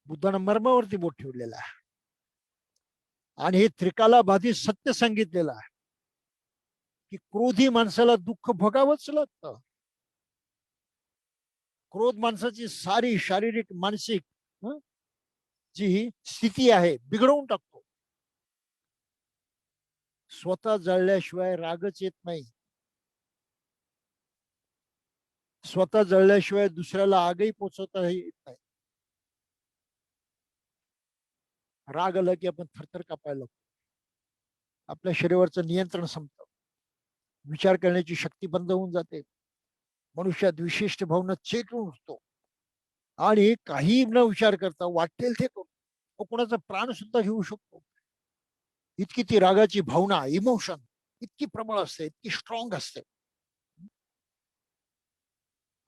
Speaker 1: बुद्धानं मर्मावरती बोट ठेवलेला आहे आणि हे त्रिकाला बाधित सत्य सांगितलेलं आहे की क्रोधी माणसाला दुःख भोगावंच लागतं. क्रोध माणसाची सारी शारीरिक मानसिक हं, जी स्थिती आहे बिघडवून टाकतो. स्वतः जळल्याशिवाय रागच येत नाही. स्वतः जळल्याशिवाय दुसऱ्याला आगही पोचवता येत नाही. राग आला की आपण थरथर कापायला लागतो. आपल्या शरीरावरचं नियंत्रण संपतं. विचार करण्याची शक्ती बंद होऊन जाते. मनुष्यात विशिष्ट भावना चेतून उठतो आणि काही न विचार करता वाटेल ते करू. तो कोणाचा प्राण सुद्धा घेऊ शकतो. इतकी ती रागाची भावना, इमोशन इतकी प्रबळ असते, इतकी स्ट्रॉंग असते.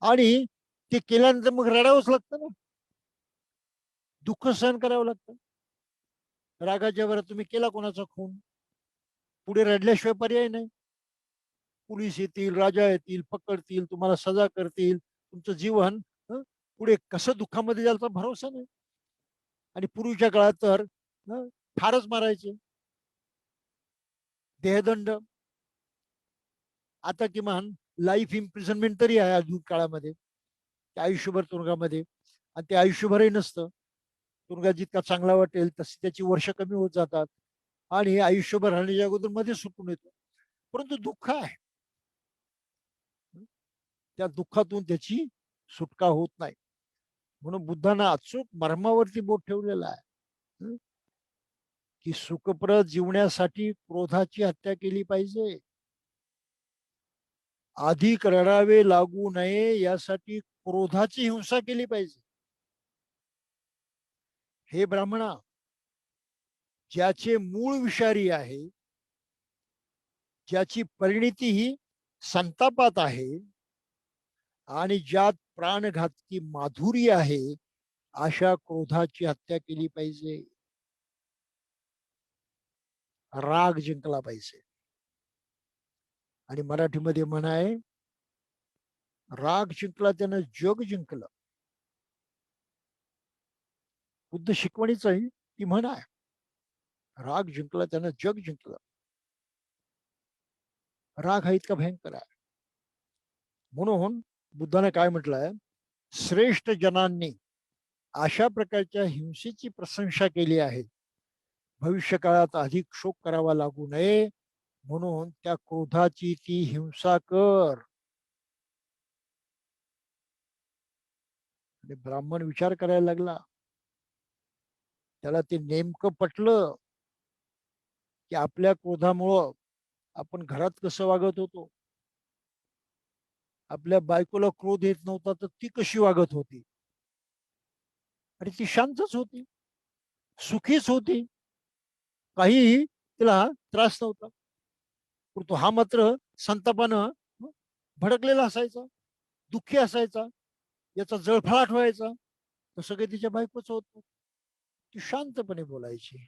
Speaker 1: आणि ते केल्यानंतर मग रडावंच लागतं ना. दुःख सहन करावं लागतं. रागाच्या भरात तुम्ही केला कोणाचा खून, पुढे रडल्याशिवाय पर्याय नाही. पोलीस येतील, राजा येतील, पकडतील, तुम्हाला सजा करतील, तुमचं जीवन पुढे कसं दुःखामध्ये जायचा भरोसा नाही. आणि पूर्वीच्या काळात तर ठारच मारायचे, देहदंड. आता किमान लाईफ इम्प्रिझनमेंट तरी आहे आधुनिक काळामध्ये, त्या आयुष्यभर तुरुंगामध्ये. आणि ते आयुष्यभरही नसतं. तुरुंगात जितका चांगला वाटेल तशी त्याची वर्ष कमी होत जातात आणि आयुष्यभर राहण्याच्या अगोदर मध्ये सुटून येतो. परंतु दुःख आहे, त्या दुःखातून त्याची सुटका होत नाही. म्हणून बुद्धानं अचूक मर्मावरती बोट ठेवलेला आहे, की सुखप्रद जीवण्यासाठी क्रोधाची हत्या केली पाहिजे. अधिक रडावे लागू नये यासाठी क्रोधाची हिंसा केली पाहिजे. हे ब्राह्मणा, ज्याचे मूळ विषारी आहे, ज्याची परिणिती ही संतापात आहे आणि ज्यात प्राणघातकी माधुरी आहे, अशा क्रोधाची हत्या केली पाहिजे. राग जिंकला पाहिजे. आणि मराठीमध्ये म्हण आहे, राग जिंकला त्यानं जग जिंकलं. बुद्ध शिकवणीचाही ती म्हण आहे. राग जिंकला त्यानं जग जिंकलं. राग हा इतका भयंकर आहे. म्हणून बुद्धाने काय म्हटलंय, श्रेष्ठ जनांनी अशा प्रकारच्या हिंसेची प्रशंसा केली आहे. भविष्य काळात अधिक शोक करावा लागू नये म्हणून त्या क्रोधाची ती हिंसा कर. आणि ब्राह्मण विचार करायला लागला. त्याला ते नेमकं पटलं की आपल्या क्रोधामुळं आपण घरात कसं वागत होतो. आपल्या बायकोला क्रोध येत नव्हता तर ती कशी वागत होती. आणि ती शांतच होती, सुखीच होती, काहीही तिला त्रास नव्हता. परंतु हा मात्र संतापानं भडकलेला असायचा, दुःखी असायचा, याचा जळफळाट व्हायचा. तर सगळे तिच्या बायकोच होत. ती शांतपणे बोलायची,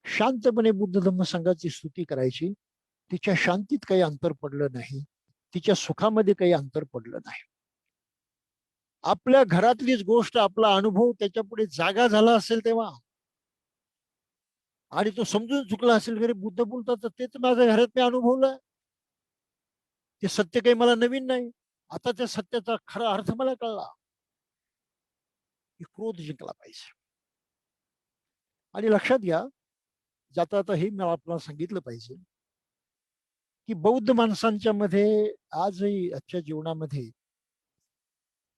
Speaker 1: शांतपणे बुद्ध धम्म संघाची स्तुती करायची. तिच्या शांतीत काही अंतर पडलं नाही, तिच्या सुखामध्ये काही अंतर पडलं नाही. आपल्या घरातलीच गोष्ट, आपला अनुभव त्याच्या पुढे जागा झाला असेल तेव्हा, आणि तो समजून चुकला असेल, घरी बुद्ध बोलतात तर तेच माझ्या घरात मी अनुभवलं. ते सत्य काही मला नवीन नाही. आता त्या सत्याचा खरा अर्थ मला कळला, की क्रोध जिंकला पाहिजे. आणि लक्षात घ्या, जाता आता हे मला आपल्याला सांगितलं पाहिजे, की बौद्ध माणसांच्या मध्ये आजही आजच्या जीवनामध्ये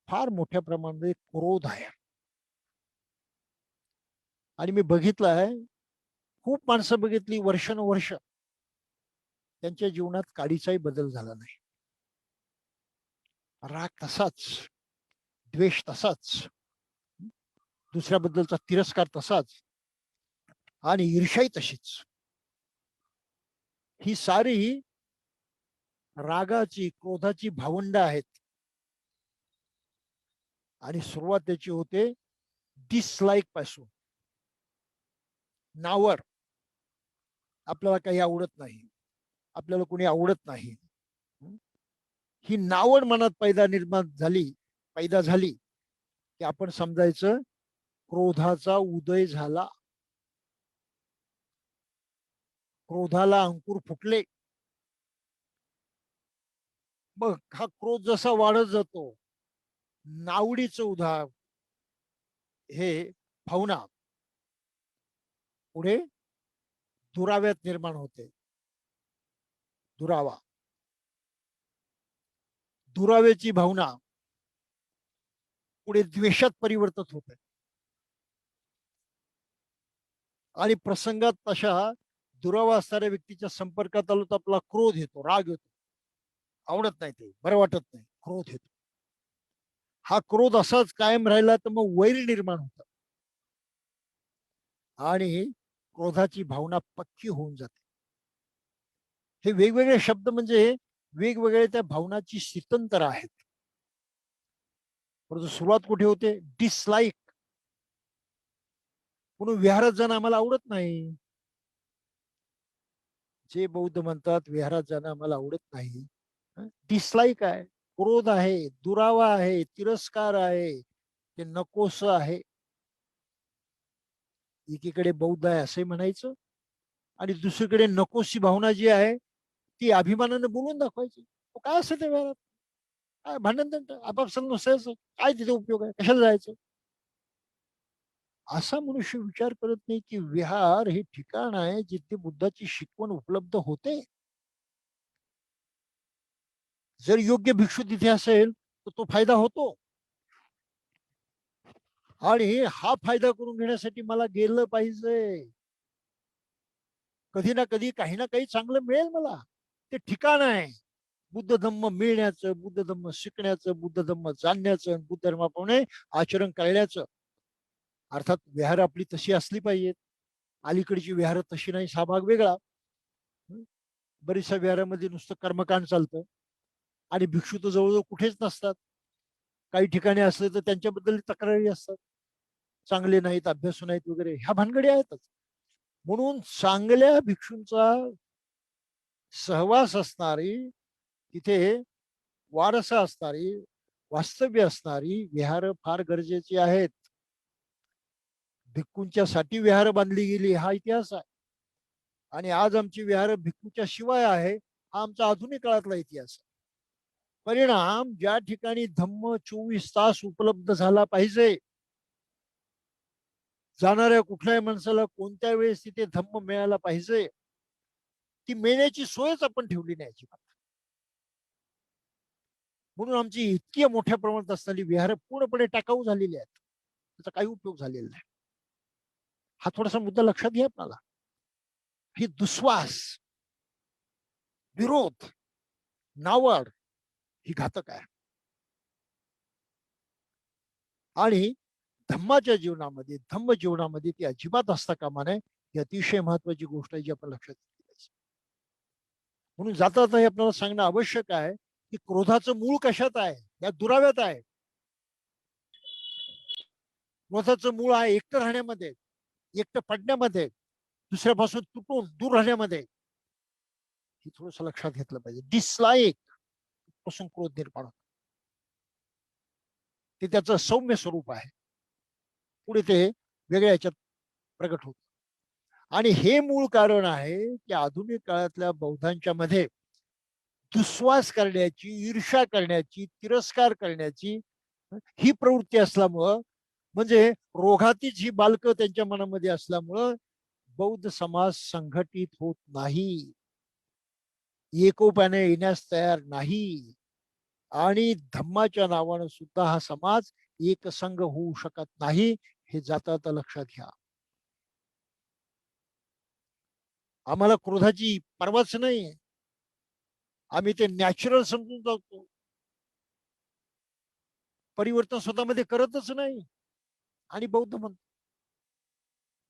Speaker 1: फार मोठ्या प्रमाणामध्ये क्रोध आहे. आणि मी बघितलं आहे, खूप माणसं बघितली वर्षानुवर्ष, त्यांच्या जीवनात काडीचाही बदल झाला नाही. राग तसाच, द्वेष तसाच, दुसऱ्याबद्दलचा तिरस्कार तसाच, आणि ईर्ष्याही तशीच. ही सारी रागाची, क्रोधाची भावंड आहेत. आणि सुरुवात त्याची होते डिसलाईक पासून. नावर, आपल्याला काही आवडत नाही, आपल्याला कोणी आवडत नाही, ही नावड मनात पैदा झाली की आपण समजायचं क्रोधाचा उदय झाला. क्रोधाला अंकुर फुटले. मग हा क्रोध जसा वाढत जातो, नावडीचं उदाहरण हे भावना पुढे दुराव्यात निर्माण होते. दुरावा, दुराव्याची भावना पुढे द्वेषात परिवर्तित होते आणि प्रसंगात तशा दुरावा असणाऱ्या व्यक्तीच्या संपर्कात आलो तर आपला क्रोध येतो, राग येतो, आवडत नाही, ते बरं वाटत नाही, क्रोध येतो. हा क्रोध असाच कायम राहिला तर मग वैर निर्माण होतं आणि क्रोधाची भावना पक्की होऊन जाते. हे वेगवेगळे शब्द म्हणजे वेगवेगळे त्या भावनाची स्थितंतर आहेत. परंतु सुरुवात कुठे होते? डिसलाईक. म्हणून विहारात जाणं आम्हाला आवडत नाही. जे बौद्ध म्हणतात विहारात जाणं आम्हाला आवडत नाही. डिसलाईक आहे, क्रोध आहे, दुरावा आहे, तिरस्कार आहे, ते नकोस आहे. एकीकडे बौद्ध आहे असे म्हणायचं आणि दुसरीकडे नकोशी भावना जी आहे ती अभिमानाने बोलून दाखवायची. काय असं ते व्यवहारात? काय भांडण आपापसात नसायचं, काय तिथे उपयोग आहे, कशाला जायचं? असा मनुष्य विचार करत नाही की विहार हे ठिकाण आहे जिथे बुद्धाची शिकवण उपलब्ध होते. जर योग्य भिक्षू तिथे असेल तर तो फायदा होतो आणि हा फायदा करून घेण्यासाठी मला गेलं पाहिजे. कधी ना कधी काही ना काही चांगलं मिळेल मला. ते ठिकाण आहे बुद्ध धम्म मिळण्याचं, बुद्ध धम्म शिकण्याचं, बुद्ध धम्म जाणण्याचं, बुद्ध धर्माप्रमाणे आचरण करण्याचं. अर्थात विहार आपली तशी असली पाहिजेत. अलीकडची विहार तशी नाही, हा भाग वेगळा. बरीचशा विहारामध्ये नुसतं कर्मकांड चालतं आणि भिक्षू तर जवळजवळ कुठेच नसतात. काही ठिकाणी असले तर त्यांच्याबद्दल तक्रारी असतात, चांगले नाहीत, अभ्यासू नाहीत वगैरे, ह्या भानगडी आहेतच. म्हणून चांगल्या भिक्षूंचा सहवास असणारी, तिथे वारसा असणारी, वास्तव्य असणारी विहार फार गरजेची आहेत. भिक्खूंच्या साठी विहार बांधली गेली हा इतिहास आहे आणि आज आमची विहार भिक्खूच्या शिवाय आहे हा आमचा आधुनिक काळातला इतिहास आहे. परिणाम, ज्या ठिकाणी धम्म 24 तास उपलब्ध झाला पाहिजे, जाणाऱ्या कुठल्याही माणसाला कोणत्या वेळेस तिथे धम्म मिळाला पाहिजे, ती मिळण्याची सोयच आपण ठेवली नाही अजिबात. म्हणून आमची इतकी मोठ्या प्रमाणात असणारी विहार पूर्णपणे टाकाऊ झालेली आहेत, त्याचा काही उपयोग झालेला नाही. हा थोडासा मुद्दा लक्षात घ्या आपल्याला. ही दुस्वास, विरोध, नावड ही घातक आहे आणि धम्माच्या जीवनामध्ये, धम्म जीवनामध्ये ती अजिबात असता कामा नये. ही अतिशय महत्वाची गोष्ट आहे जी आपण लक्षात घेतली पाहिजे. म्हणून जाता जाता हे आपल्याला सांगणं आवश्यक आहे की क्रोधाचं मूळ कशात आहे? या दुराव्यात आहे. क्रोधाचं मूळ आहे एकटं राहण्यामध्ये, एकटं पडण्यामध्ये, दुसऱ्यापासून तुटून दूर राहण्यामध्ये. हे थोडंसं लक्षात घेतलं पाहिजे. डिसलाईक पासून क्रोध निर्माण होतो, ते त्याचं सौम्य स्वरूप आहे. पुढे ते वेगळ्या याच्यात प्रगट होत आणि हे मूळ कारण आहे की आधुनिक काळातल्या बौद्धांच्या मध्ये दुस्वास करण्याची, ईर्ष्या करण्याची, तिरस्कार करण्याची ही प्रवृत्ती असल्यामुळं, म्हणजे रोगातीच ही बालकं त्यांच्या मनामध्ये असल्यामुळं बौद्ध समाज संघटित होत नाही, एकोप्याने येण्यास तयार नाही आणि धम्माच्या नावानं सुद्धा हा समाज एकसंघ होऊ शकत नाही. हे जाता लक्षात घ्या. आम्हाला क्रोधाची परवाच नाही, आम्ही ते नॅचरल समजून जातो, परिवर्तन स्वतःमध्ये करतच नाही आणि बौद्ध म्हणतो.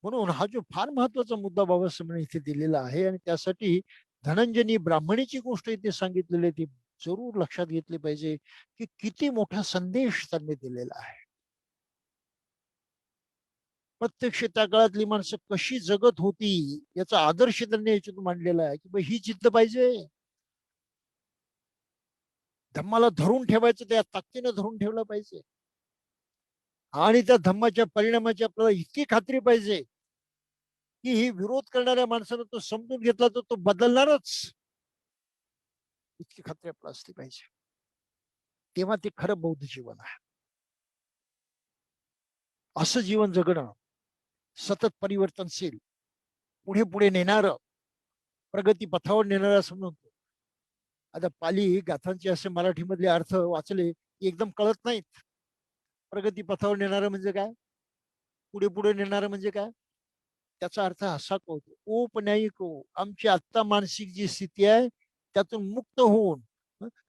Speaker 1: म्हणून हा जो फार महत्वाचा मुद्दा बाबासाहेबांनी इथे दिलेला आहे आणि त्यासाठी धनंजयनी ब्राह्मणीची गोष्ट इथे सांगितलेली ती जरूर लक्षात घेतली पाहिजे की किती मोठा संदेश त्यांनी दिलेला आहे. प्रत्यक्ष त्या काळातली माणसं कशी जगत होती याचा आदर्श त्यांनी याच्यातून मांडलेला आहे की ही जिद्द पाहिजे, धम्माला धरून ठेवायचं, त्या ताकदीनं धरून ठेवलं पाहिजे आणि त्या धम्माच्या परिणामाची आपल्याला इतकी खात्री पाहिजे की ही विरोध करणाऱ्या माणसानं तो समजून घेतला तर तो बदलणारच, इतकी खात्री आपल्याला असली पाहिजे. तेव्हा ते खरं बौद्ध जीवन आहे. असं जीवन जगणं सतत परिवर्तनशील, पुढे पुढे नेणारं, प्रगती पथावर नेणारं असं म्हणतो. आता पाली गाथांचे असे मराठीमधले अर्थ वाचले की एकदम कळत नाहीत. प्रगती पथावर नेणारं म्हणजे काय, पुढे पुढे नेणारं म्हणजे काय, त्याचा अर्थ असा कळतो. ओपन्यायिको, आमची आत्ता मानसिक जी स्थिती आहे त्यातून मुक्त होऊन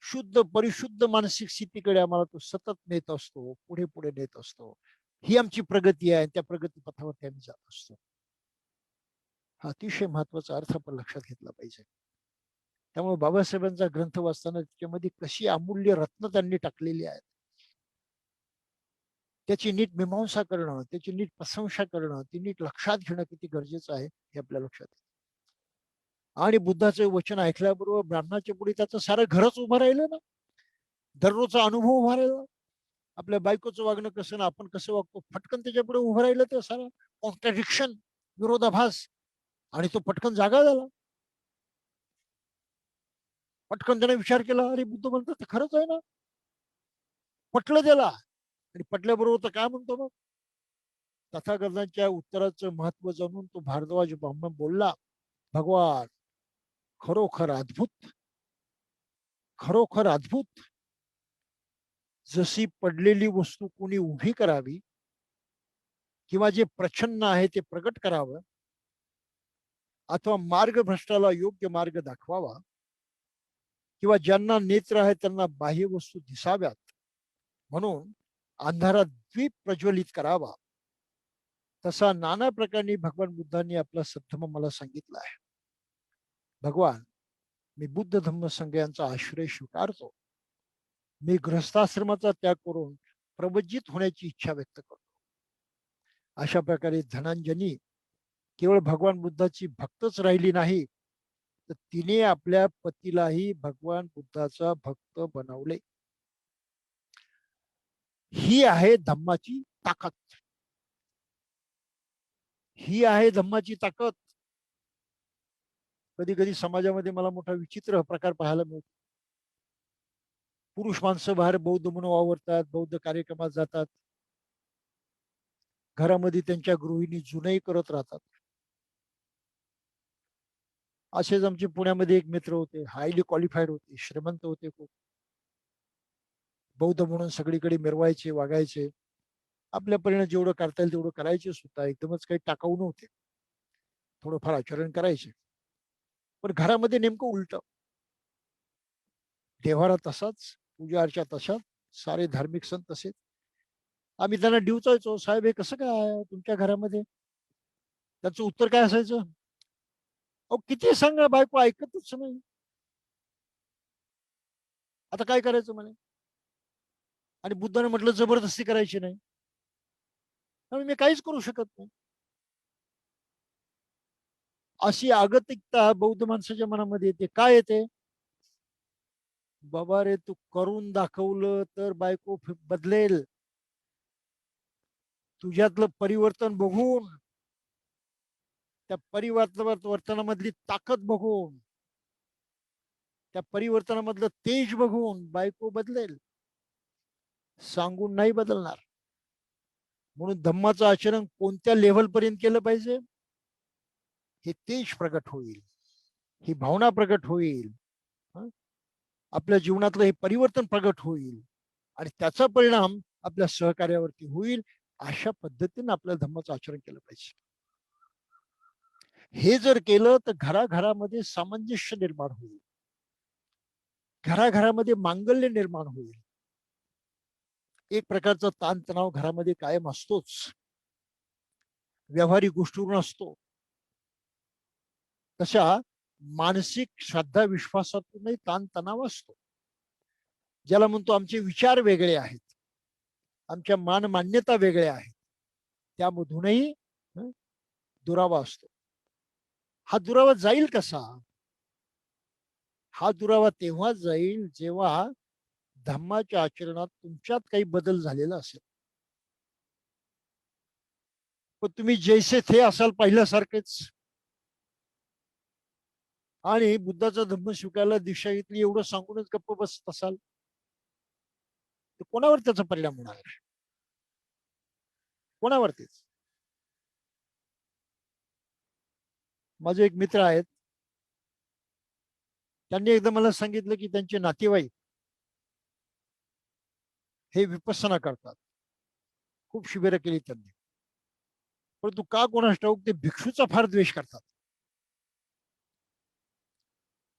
Speaker 1: शुद्ध परिशुद्ध मानसिक स्थितीकडे आम्हाला तो सतत नेत असतो, पुढे पुढे नेत असतो. ही आमची प्रगती आहे. त्या प्रगती पथावरती आम्ही जात असतो. हा अतिशय महत्वाचा अर्थ आपण लक्षात घेतला पाहिजे. त्यामुळे बाबासाहेबांचा ग्रंथ वाचताना त्याच्यामध्ये कशी अमूल्य रत्न त्यांनी टाकलेली आहेत, त्याची नीट मीमांसा करणं, त्याची नीट प्रशंसा करणं, ती नीट लक्षात घेणं किती गरजेचं आहे हे आपल्या लक्षात येतं. आणि बुद्धाचे वचन ऐकल्याबरोबर ब्राह्मणाच्या पुढे त्याचं सारं घरच उभं राहिलं ना. दररोजचा अनुभव उभा राहिला. आपल्या बायकोचं वागणं कसं ना आपण कसं वागतो, फटकन त्याच्या पुढे उभं राहिलं तर सारा कॉन्ट्रडिक्शन, विरोधाभास, आणि तो पटकन जागा झाला. पटकन त्याने विचार केला, अरे बुद्ध म्हणतात ते खरंच आहे ना. पटलं त्याला, आणि पटल्याबरोबर तर काय म्हणतो मग, तथागतांच्या उत्तराचं महत्व जाणून तो भारद्वाज ब्राह्मण बोलला, भगवान खरोखर अद्भुत, खरोखर अद्भुत. जशी पडलेली वस्तू कोणी उभी करावी किंवा जे प्रच्छन्न आहे ते प्रकट करावं, अथवा मार्ग भ्रष्टाला योग्य मार्ग दाखवावा, किंवा ज्यांना नेत्र आहे त्यांना बाह्य वस्तू दिसाव्यात म्हणून अंधारात द्वीप प्रज्वलित करावा, तसा नाना प्रकारे भगवान बुद्धांनी आपला सद्धर्म मला सांगितला आहे. भगवान, मी बुद्ध धम्म संघ यांचा आश्रय स्वीकारतो. मी गृहस्थाश्रमाचा त्याग करून प्रवज्जित होण्याची इच्छा व्यक्त करतो. अशा प्रकारे धनांजनी केवळ भगवान बुद्धाची भक्तच राहिली नाही, तर तिने आपल्या पतीलाही भगवान बुद्धाचा भक्त बनवले. ही आहे धम्माची ताकद. ही आहे धम्माची ताकद. कधी कधी समाजामध्ये मला मोठा विचित्र प्रकार पाहायला मिळतो. पुरुष माणसं बाहेर बौद्ध म्हणून वावरतात, बौद्ध कार्यक्रमात जातात, घरामध्ये त्यांच्या गृहिणी जुनही करत राहतात. असेच आमचे पुण्यामध्ये एक मित्र होते, हायली क्वालिफाईड होते, श्रीमंत होते खूप. बौद्ध म्हणून सगळीकडे मिरवायचे, वागायचे, आपल्या परीने जेवढं करता येईल तेवढं करायचे सुद्धा, एकदमच काही टाकाऊ नव्हते, थोडंफार आचरण करायचे. पण घरामध्ये नेमकं उलट, देव्हारा तसाच, पूजा अर्चा तशाच, सारे धार्मिक सण तसेच. आम्ही त्यांना डिवचायचो, साहेब हे कसं काय तुमच्या घरामध्ये. त्याचं उत्तर काय असायचं, अहो किती सांगा बायको ऐकतच नाही, आता काय करायचं म्हणे. आणि बुद्धाने म्हटलं जबरदस्ती करायची नाही, त्यामुळे मी काहीच करू शकत नाही. अशी आगतिकता बौद्ध माणसाच्या मनामध्ये येते. काय येते, बाबा रे तू करून दाखवलं तर बायको बदलेल. तुझ्यातलं परिवर्तन बघून, त्या परिवर्तनामधली ताकद बघून, त्या परिवर्तनामधलं तेज बघून बायको बदलेल, सांगून नाही बदलणार. म्हणून धम्माचं आचरण कोणत्या लेव्हल पर्यंत केलं पाहिजे, हे तेज प्रगट होईल, ही भावना प्रगट होईल, आपल्या जीवनातलं हे परिवर्तन प्रगट होईल, आणि त्याचा परिणाम आपल्या सहकार्यावरती होईल. अशा पद्धतीने आपल्या धम्माचं आचरण केलं पाहिजे. हे जर केलं तर घराघरामध्ये सामंजस्य निर्माण होईल, घराघरामध्ये मांगल्य निर्माण होईल. एक प्रकारचा ताणतणाव घरामध्ये कायम असतोच, व्यावहारिक गोष्टीवरून असतो. तशा मानसिक श्रद्धा विश्वासातूनही ताणतणाव असतो. ज्याला म्हणतो आमचे विचार वेगळे आहेत, आमच्या मान मान्यता वेगळ्या आहेत, त्यामधूनही दुरावा असतो. हा दुरावा जाईल कसा, हा दुरावा तेव्हा जाईल जेव्हा धम्माच्या आचरणात तुमच्यात काही बदल झालेला असेल. पण तुम्ही जैसे थे असाल पहिल्यासारखेच, आणि बुद्धाचा धम्म स्वीकारायला दिशा घेतली एवढं सांगूनच गप्प बसत असाल, तर कोणावर त्याचा परिणाम होणार. कोणावरतीच. माझे एक मित्र आहेत, त्यांनी एकदा मला सांगितलं की त्यांचे नातेवाईक हे विपස්සना करतात. खूप शिबिरं केली त्यांनी. परंतु का कोणास ठाऊक ते भिक्षूचा फार द्वेष करतात.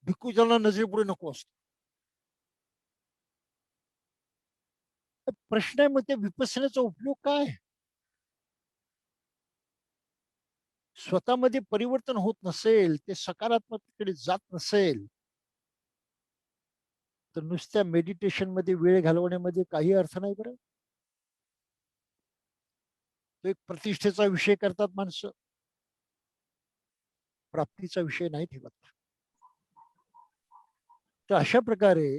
Speaker 1: भिक्खू ज्यांना नजरेपुढे नको असतो. प्रश्न आहे, मग त्या विपස්සनेचा उपयोग काय? स्वतःमध्ये परिवर्तन होत नसेल, ते सकारात्मकतेकडे जात नसेल, तर नुसत्या मेडिटेशन मध्ये वेळ घालवण्यामध्ये काही अर्थ नाही बरं. तो एक प्रतिष्ठेचा विषय करतात माणसं, प्राप्तीचा विषय नाही ठेवत. तर अशा प्रकारे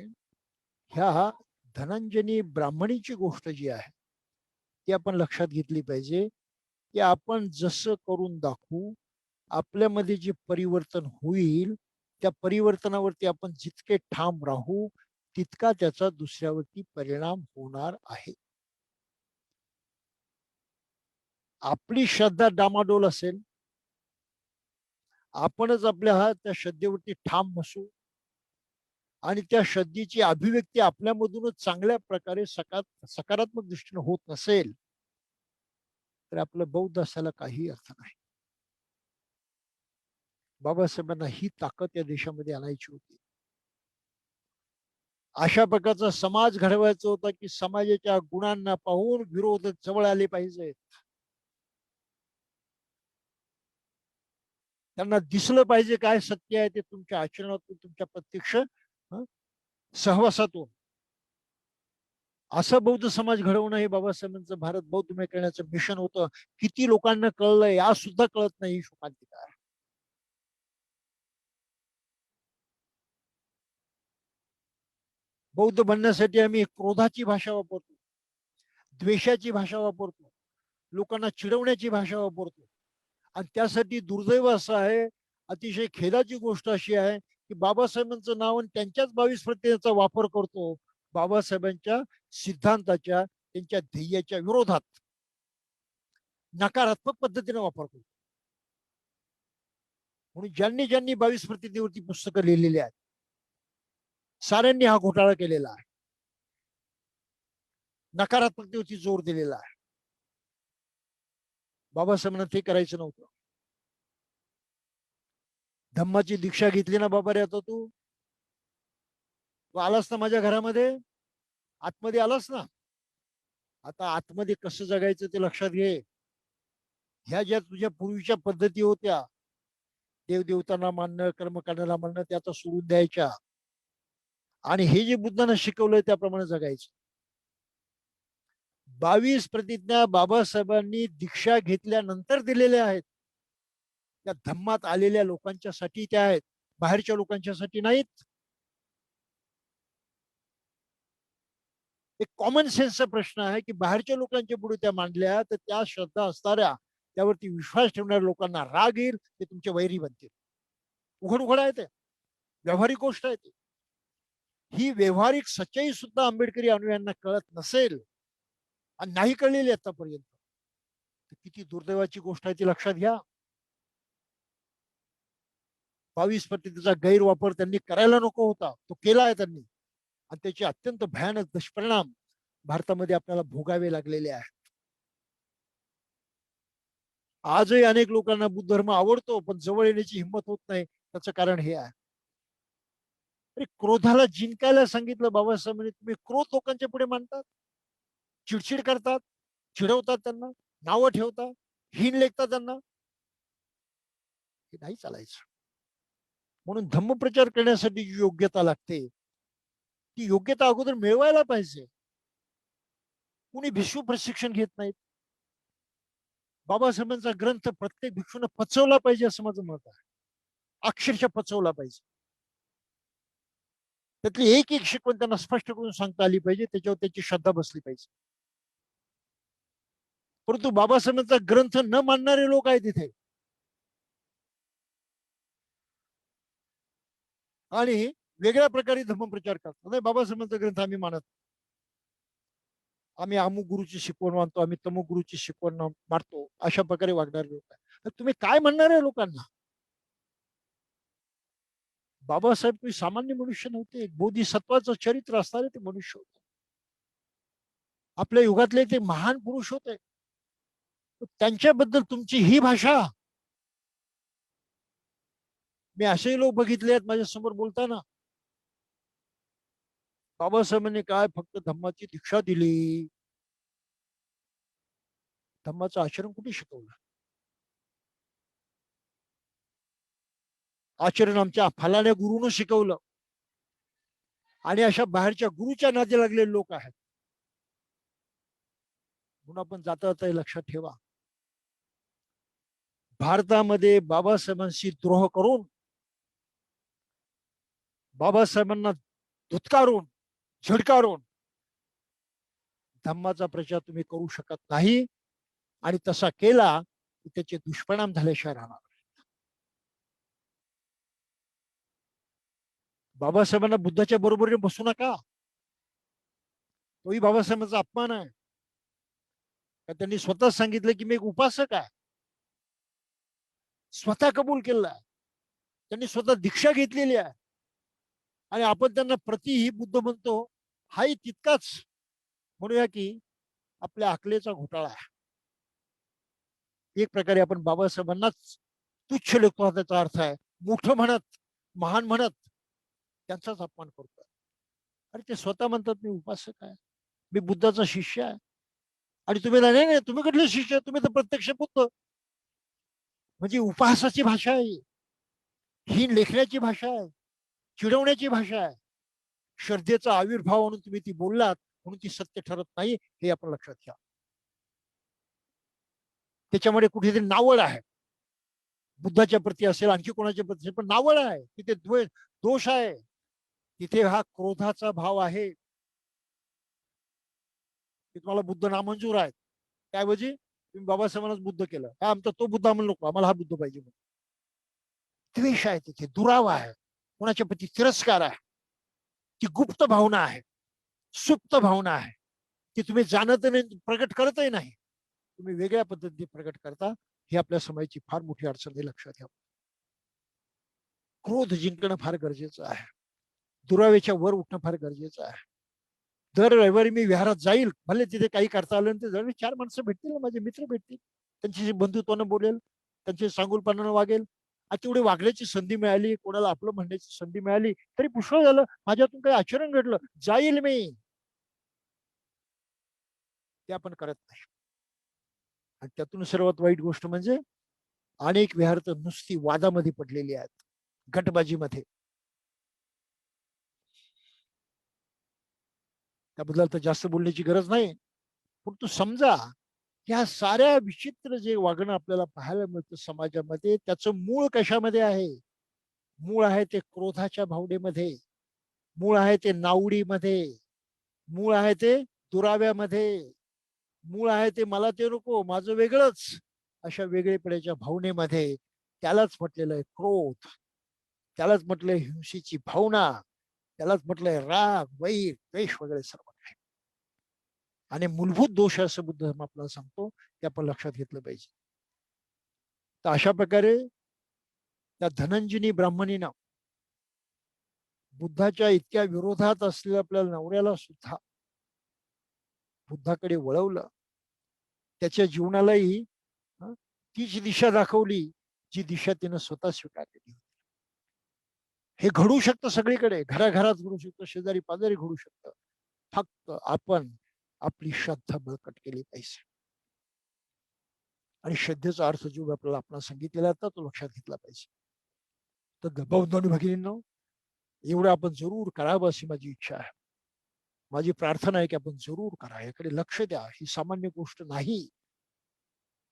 Speaker 1: ह्या धनंजनी ब्राह्मणीची गोष्ट जी आहे ती आपण लक्षात घेतली पाहिजे, की आपण जसं करून दाखवू, आपल्यामध्ये जे परिवर्तन होईल, त्या परिवर्तनावरती आपण जितके ठाम राहू, तितका त्याचा दुसऱ्यावरती परिणाम होणार आहे. आपली श्रद्धा डामाडोल असेल, आपणच आपल्या त्या श्रद्धेवरती ठाम नसू आणि त्या श्रद्धेची अभिव्यक्ती आपल्यामधूनच चांगल्या प्रकारे सकारात्मक दृष्टीने होत नसेल, तर आपलं बौद्ध असायला काही अर्थ नाही. बाबासाहेबांना ही ताकद या देशामध्ये आणायची होती. अशा प्रकारचा समाज घडवायचा होता की समाजाच्या गुणांना पाहून विरोधक जवळ आले पाहिजे. त्यांना दिसलं पाहिजे काय सत्य आहे ते तुमच्या आचरणातून, तुमच्या प्रत्यक्ष सहवासातून. असं बौद्ध समाज घडवणं हे बाबासाहेबांचं भारत बौद्धमय करण्याचं मिशन होतं. किती लोकांना कळलंय आज सुद्धा कळत नाही ही शोकांतिका. बौद्ध बनण्यासाठी आम्ही क्रोधाची भाषा वापरतो, द्वेषाची भाषा वापरतो, लोकांना चिडवण्याची भाषा वापरतो. आणि त्यासाठी दुर्दैव असं आहे, अतिशय खेदाची गोष्ट अशी आहे की बाबासाहेबांचं नाव आणि त्यांच्याच 22 प्रतिमेचा वापर करतो बाबासाहेबांच्या सिद्धांताच्या, त्यांच्या ध्येयाच्या विरोधात नकारात्मक पद्धतीने वापर करतो. म्हणून ज्यांनी ज्यांनी 22 प्रतिमेवरती पुस्तकं लिहिलेली आहेत, साऱ्यांनी हा घोटाळा केलेला आहे, नकारात्मकतेवरती जोर दिलेला आहे. बाबासाहेबांना ते करायचं नव्हतं. धम्माची दीक्षा घेतली ना बाबा रे, आता तू आलास ना माझ्या घरामध्ये, आतमध्ये आलास ना. आता आतमध्ये कसं जगायचं ते लक्षात घे. ह्या ज्या तुझ्या पूर्वीच्या पद्धती होत्या, देवदेवतांना मानणं, कर्मकांडाला मानणं, त्या आता सोडून द्यायच्या आणि हे जे बुद्धानं शिकवलंय त्याप्रमाणे जगायचं. 22 प्रतिज्ञा बाबासाहेबांनी दीक्षा घेतल्यानंतर दिलेल्या आहेत. त्या धम्मात आलेल्या लोकांच्यासाठी त्या आहेत, बाहेरच्या लोकांच्यासाठी नाहीत. एक कॉमन सेन्सचा प्रश्न आहे की बाहेरच्या लोकांच्या पुढे त्या मांडल्या तर त्या श्रद्धा असणाऱ्या, त्यावरती विश्वास ठेवणाऱ्या लोकांना राग येईल, ते तुमचे वैरी बनतील. उघड उघड आहे ते, व्यावहारिक गोष्ट आहे ती. ही व्यवहारिक सच्चाई सुद्धा आंबेडकरी अनुयायांना कळत नसेल आणि नाही कळलेली आतापर्यंत, तर किती दुर्दैवाची गोष्ट आहे ती लक्षात घ्या. 22 पद्धतीचा गैरवापर त्यांनी करायला नको होता, तो केला आहे त्यांनी आणि त्याचे अत्यंत भयानक दुष्परिणाम भारतामध्ये आपल्याला भोगावे लागलेले आहेत. आजही अनेक लोकांना बुद्ध धर्म आवडतो पण जवळ येण्याची हिंमत होत नाही. त्याचं कारण हे आहे, अरे क्रोधाला जिंकायला सांगितलं बाबासाहेबांनी, तुम्ही क्रोध लोकांच्या पुढे मांडतात, चिडचिड करतात, चिडवतात, त्यांना नावं ठेवतात, हीन लेखतात त्यांना. हे नाही चालायचं. म्हणून धम्मप्रचार करण्यासाठी जी योग्यता लागते ती योग्यता अगोदर मिळवायला पाहिजे. कुणी भिक्षू प्रशिक्षण घेत नाहीत. बाबासाहेबांचा ग्रंथ प्रत्येक भिक्षूने पचवला पाहिजे असं माझं मत आहे. अक्षरशः पचवला पाहिजे. त्यातली एक एक शिकवण त्यांना स्पष्ट करून सांगता आली पाहिजे, त्याच्यावर त्याची श्रद्धा बसली पाहिजे. परंतु बाबासाहेबांचा ग्रंथ न मानणारे लोक आहेत तिथे आणि वेगळ्या प्रकारे धर्मप्रचार करतात. नाही, बाबासाहेबांचा ग्रंथ आम्ही मानत. आम्ही अमुक गुरुची शिकवण मानतो, आम्ही तमुक गुरुची शिकवण मारतो, अशा प्रकारे वागणारे लोक आहे. तर तुम्ही काय म्हणणार आहे लोकांना? बाबासाहेब काही सामान्य मनुष्य नव्हते, एक बोधिसत्वाचं चरित्र असणारे ते मनुष्य होते. आपल्या युगातले ते महान पुरुष होते. त्यांच्याबद्दल तुमची ही भाषा. मी असेही लोक बघितले आहेत माझ्या समोर बोलताना. बाबासाहेबांनी काय फक्त धम्माची दीक्षा दिली, धम्माचं आचरण कुठे शिकवलं? आचरण आमच्या फलाण्या गुरुनं शिकवलं. आणि अशा बाहेरच्या गुरुच्या नादी लागलेले लोक आहेत. म्हणून आपण जाता जाता हे लक्षात ठेवा, भारतामध्ये बाबासाहेबांशी द्रोह करून, बाबासाहेबांना धुतकारून, झिडकारून धम्माचा प्रचार तुम्ही करू शकत नाही. आणि तसा केला की त्याचे दुष्परिणाम झाल्याशिवाय राहणार. बाबासाहेबांना बुद्धाच्या बरोबरीने बसू नका. तोही बाबासाहेबांचा अपमान आहे. त्यांनी स्वतः सांगितलं की मी एक उपासक आहे, स्वतः कबूल केला. त्यांनी स्वतः दीक्षा घेतलेली आहे. आणि आपण त्यांना प्रति ही बुद्ध म्हणतो, हाही तितकाच म्हणूया की आपल्या अकलेचा घोटाळा आहे. एक प्रकारे आपण बाबासाहेबांनाच तुच्छ लेखतो, त्याचा अर्थ आहे मोठं म्हणत, महान म्हणत त्यांचाच अपमान करतो. आणि ते स्वतः म्हणतात मी उपासक आहे, मी बुद्धाचा शिष्य आहे. आणि तुम्ही नाही नाही तुम्ही कुठले शिष्य, तुम्ही तर प्रत्यक्ष बुद्ध. म्हणजे उपहासाची भाषा आहे ही, लेखण्याची भाषा आहे, चिडवण्याची भाषा आहे. श्रद्धेचा आविर्भाव म्हणून तुम्ही ती बोललात म्हणून ती सत्य ठरत नाही, हे आपण लक्षात घ्या. त्याच्यामध्ये कुठेतरी नावड आहे, बुद्धाच्या प्रती असेल, आणखी कोणाच्या प्रती असेल, पण नावड आहे तिथे, दोष आहे तिथे. हा क्रोधाचा भाव आहे की तुम्हाला बुद्ध नामंजूर आहेत, त्याऐवजी तुम्ही बाबासाहेबांनाच बुद्ध केलं. हा आमचा तो बुद्ध आम्हाला नको, आम्हाला हा बुद्ध पाहिजे. द्वेष आहे तिथे, दुरावा आहे, कोणाच्या प्रती तिरस्कार आहे. ती गुप्त भावना आहे, सुप्त भावना आहे, ती तुम्ही जाणत नाही, प्रगट करतही नाही, तुम्ही वेगळ्या पद्धतीने प्रगट करता. ही आपल्या समाजाची फार मोठी अडचण आहे, लक्षात घ्या. क्रोध जिंकणं फार गरजेचं आहे, दुरावेच्या वर उठणं फार गरजेचं आहे. दर रविवारी मी विहारात जाईल, भले तिथे काही करता आलं ते जर 4 माणसं भेटतील ना, माझे मित्र भेटतील, त्यांच्याशी बंधुत्वानं बोलेल, त्यांचे सांगुलपणानं वागेल. आणि तेवढी वागण्याची संधी मिळाली, कोणाला आपलं म्हणण्याची संधी मिळाली तरी पुष्कळ झालं. माझ्यातून काही आचरण घडलं, जाईल मी. ते आपण करत नाही. आणि त्यातून सर्वात वाईट गोष्ट म्हणजे अनेक विहार तर नुसती वादामध्ये पडलेली आहेत, गटबाजीमध्ये. त्याबद्दल तर जास्त बोलण्याची गरज नाही. पण तू समजा, ह्या साऱ्या विचित्र जे वागणं आपल्याला पाहायला मिळतं समाजामध्ये, त्याचं मूळ कशामध्ये आहे? मूळ आहे ते क्रोधाच्या भावनेमध्ये, मूळ आहे ते नावडीमध्ये, मूळ आहे ते दुराव्यामध्ये, मूळ आहे ते मला ते नको, माझं वेगळंच, अशा वेगळेपणाच्या भावनेमध्ये. त्यालाच म्हटलेलं आहे क्रोध, त्यालाच म्हटलंय हिंसेची भावना, त्यालाच म्हटलंय राग, वैर, द्वेष वगैरे सर्व काही. आणि मूलभूत दोष असं बुद्ध धर्म आपल्याला सांगतो, ते आपण लक्षात घेतलं पाहिजे. तर अशा प्रकारे त्या धनंजनी ब्राह्मणीनं बुद्धाच्या इतक्या विरोधात असलेल्या आपल्या नवऱ्याला सुद्धा बुद्धाकडे वळवलं. त्याच्या जीवनालाही तीच दिशा दाखवली जी दिशा तिनं स्वतः स्वीकारलेली. हे घडू शकतं सगळीकडे, घराघरात घडू शकतं, शेजारी पाजारी घडू शकतं. फक्त आपण आपली श्रद्धा बळकट केली पाहिजे. आणि श्रद्धेचा अर्थ जो आपल्याला आपण सांगितलेला होता तो लक्षात घेतला पाहिजे. तर बौद्ध भगिनींनो, एवढं आपण जरूर करावं अशी माझी इच्छा आहे. माझी प्रार्थना आहे की आपण जरूर करा, याकडे लक्ष द्या. ही सामान्य गोष्ट नाही.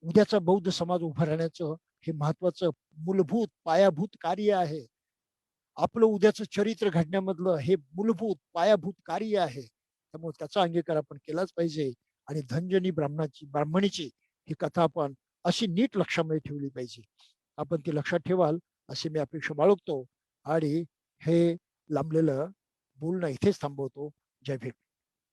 Speaker 1: उद्याचा बौद्ध समाज उभा राहण्याचं हे महत्वाचं मूलभूत पायाभूत कार्य आहे. आपलं उद्याचं चरित्र घडण्यामधलं हे मूलभूत पायाभूत कार्य आहे. त्यामुळे त्याचा अंगीकार आपण केलाच पाहिजे. आणि धनंजनी ब्राह्मणीची ही कथा आपण अशी नीट लक्षामध्ये ठेवली पाहिजे. आपण ती लक्षात ठेवाल अशी मी अपेक्षा बाळगतो. आणि हे लांबलेलं बोलणं इथेच थांबवतो. जय भीम.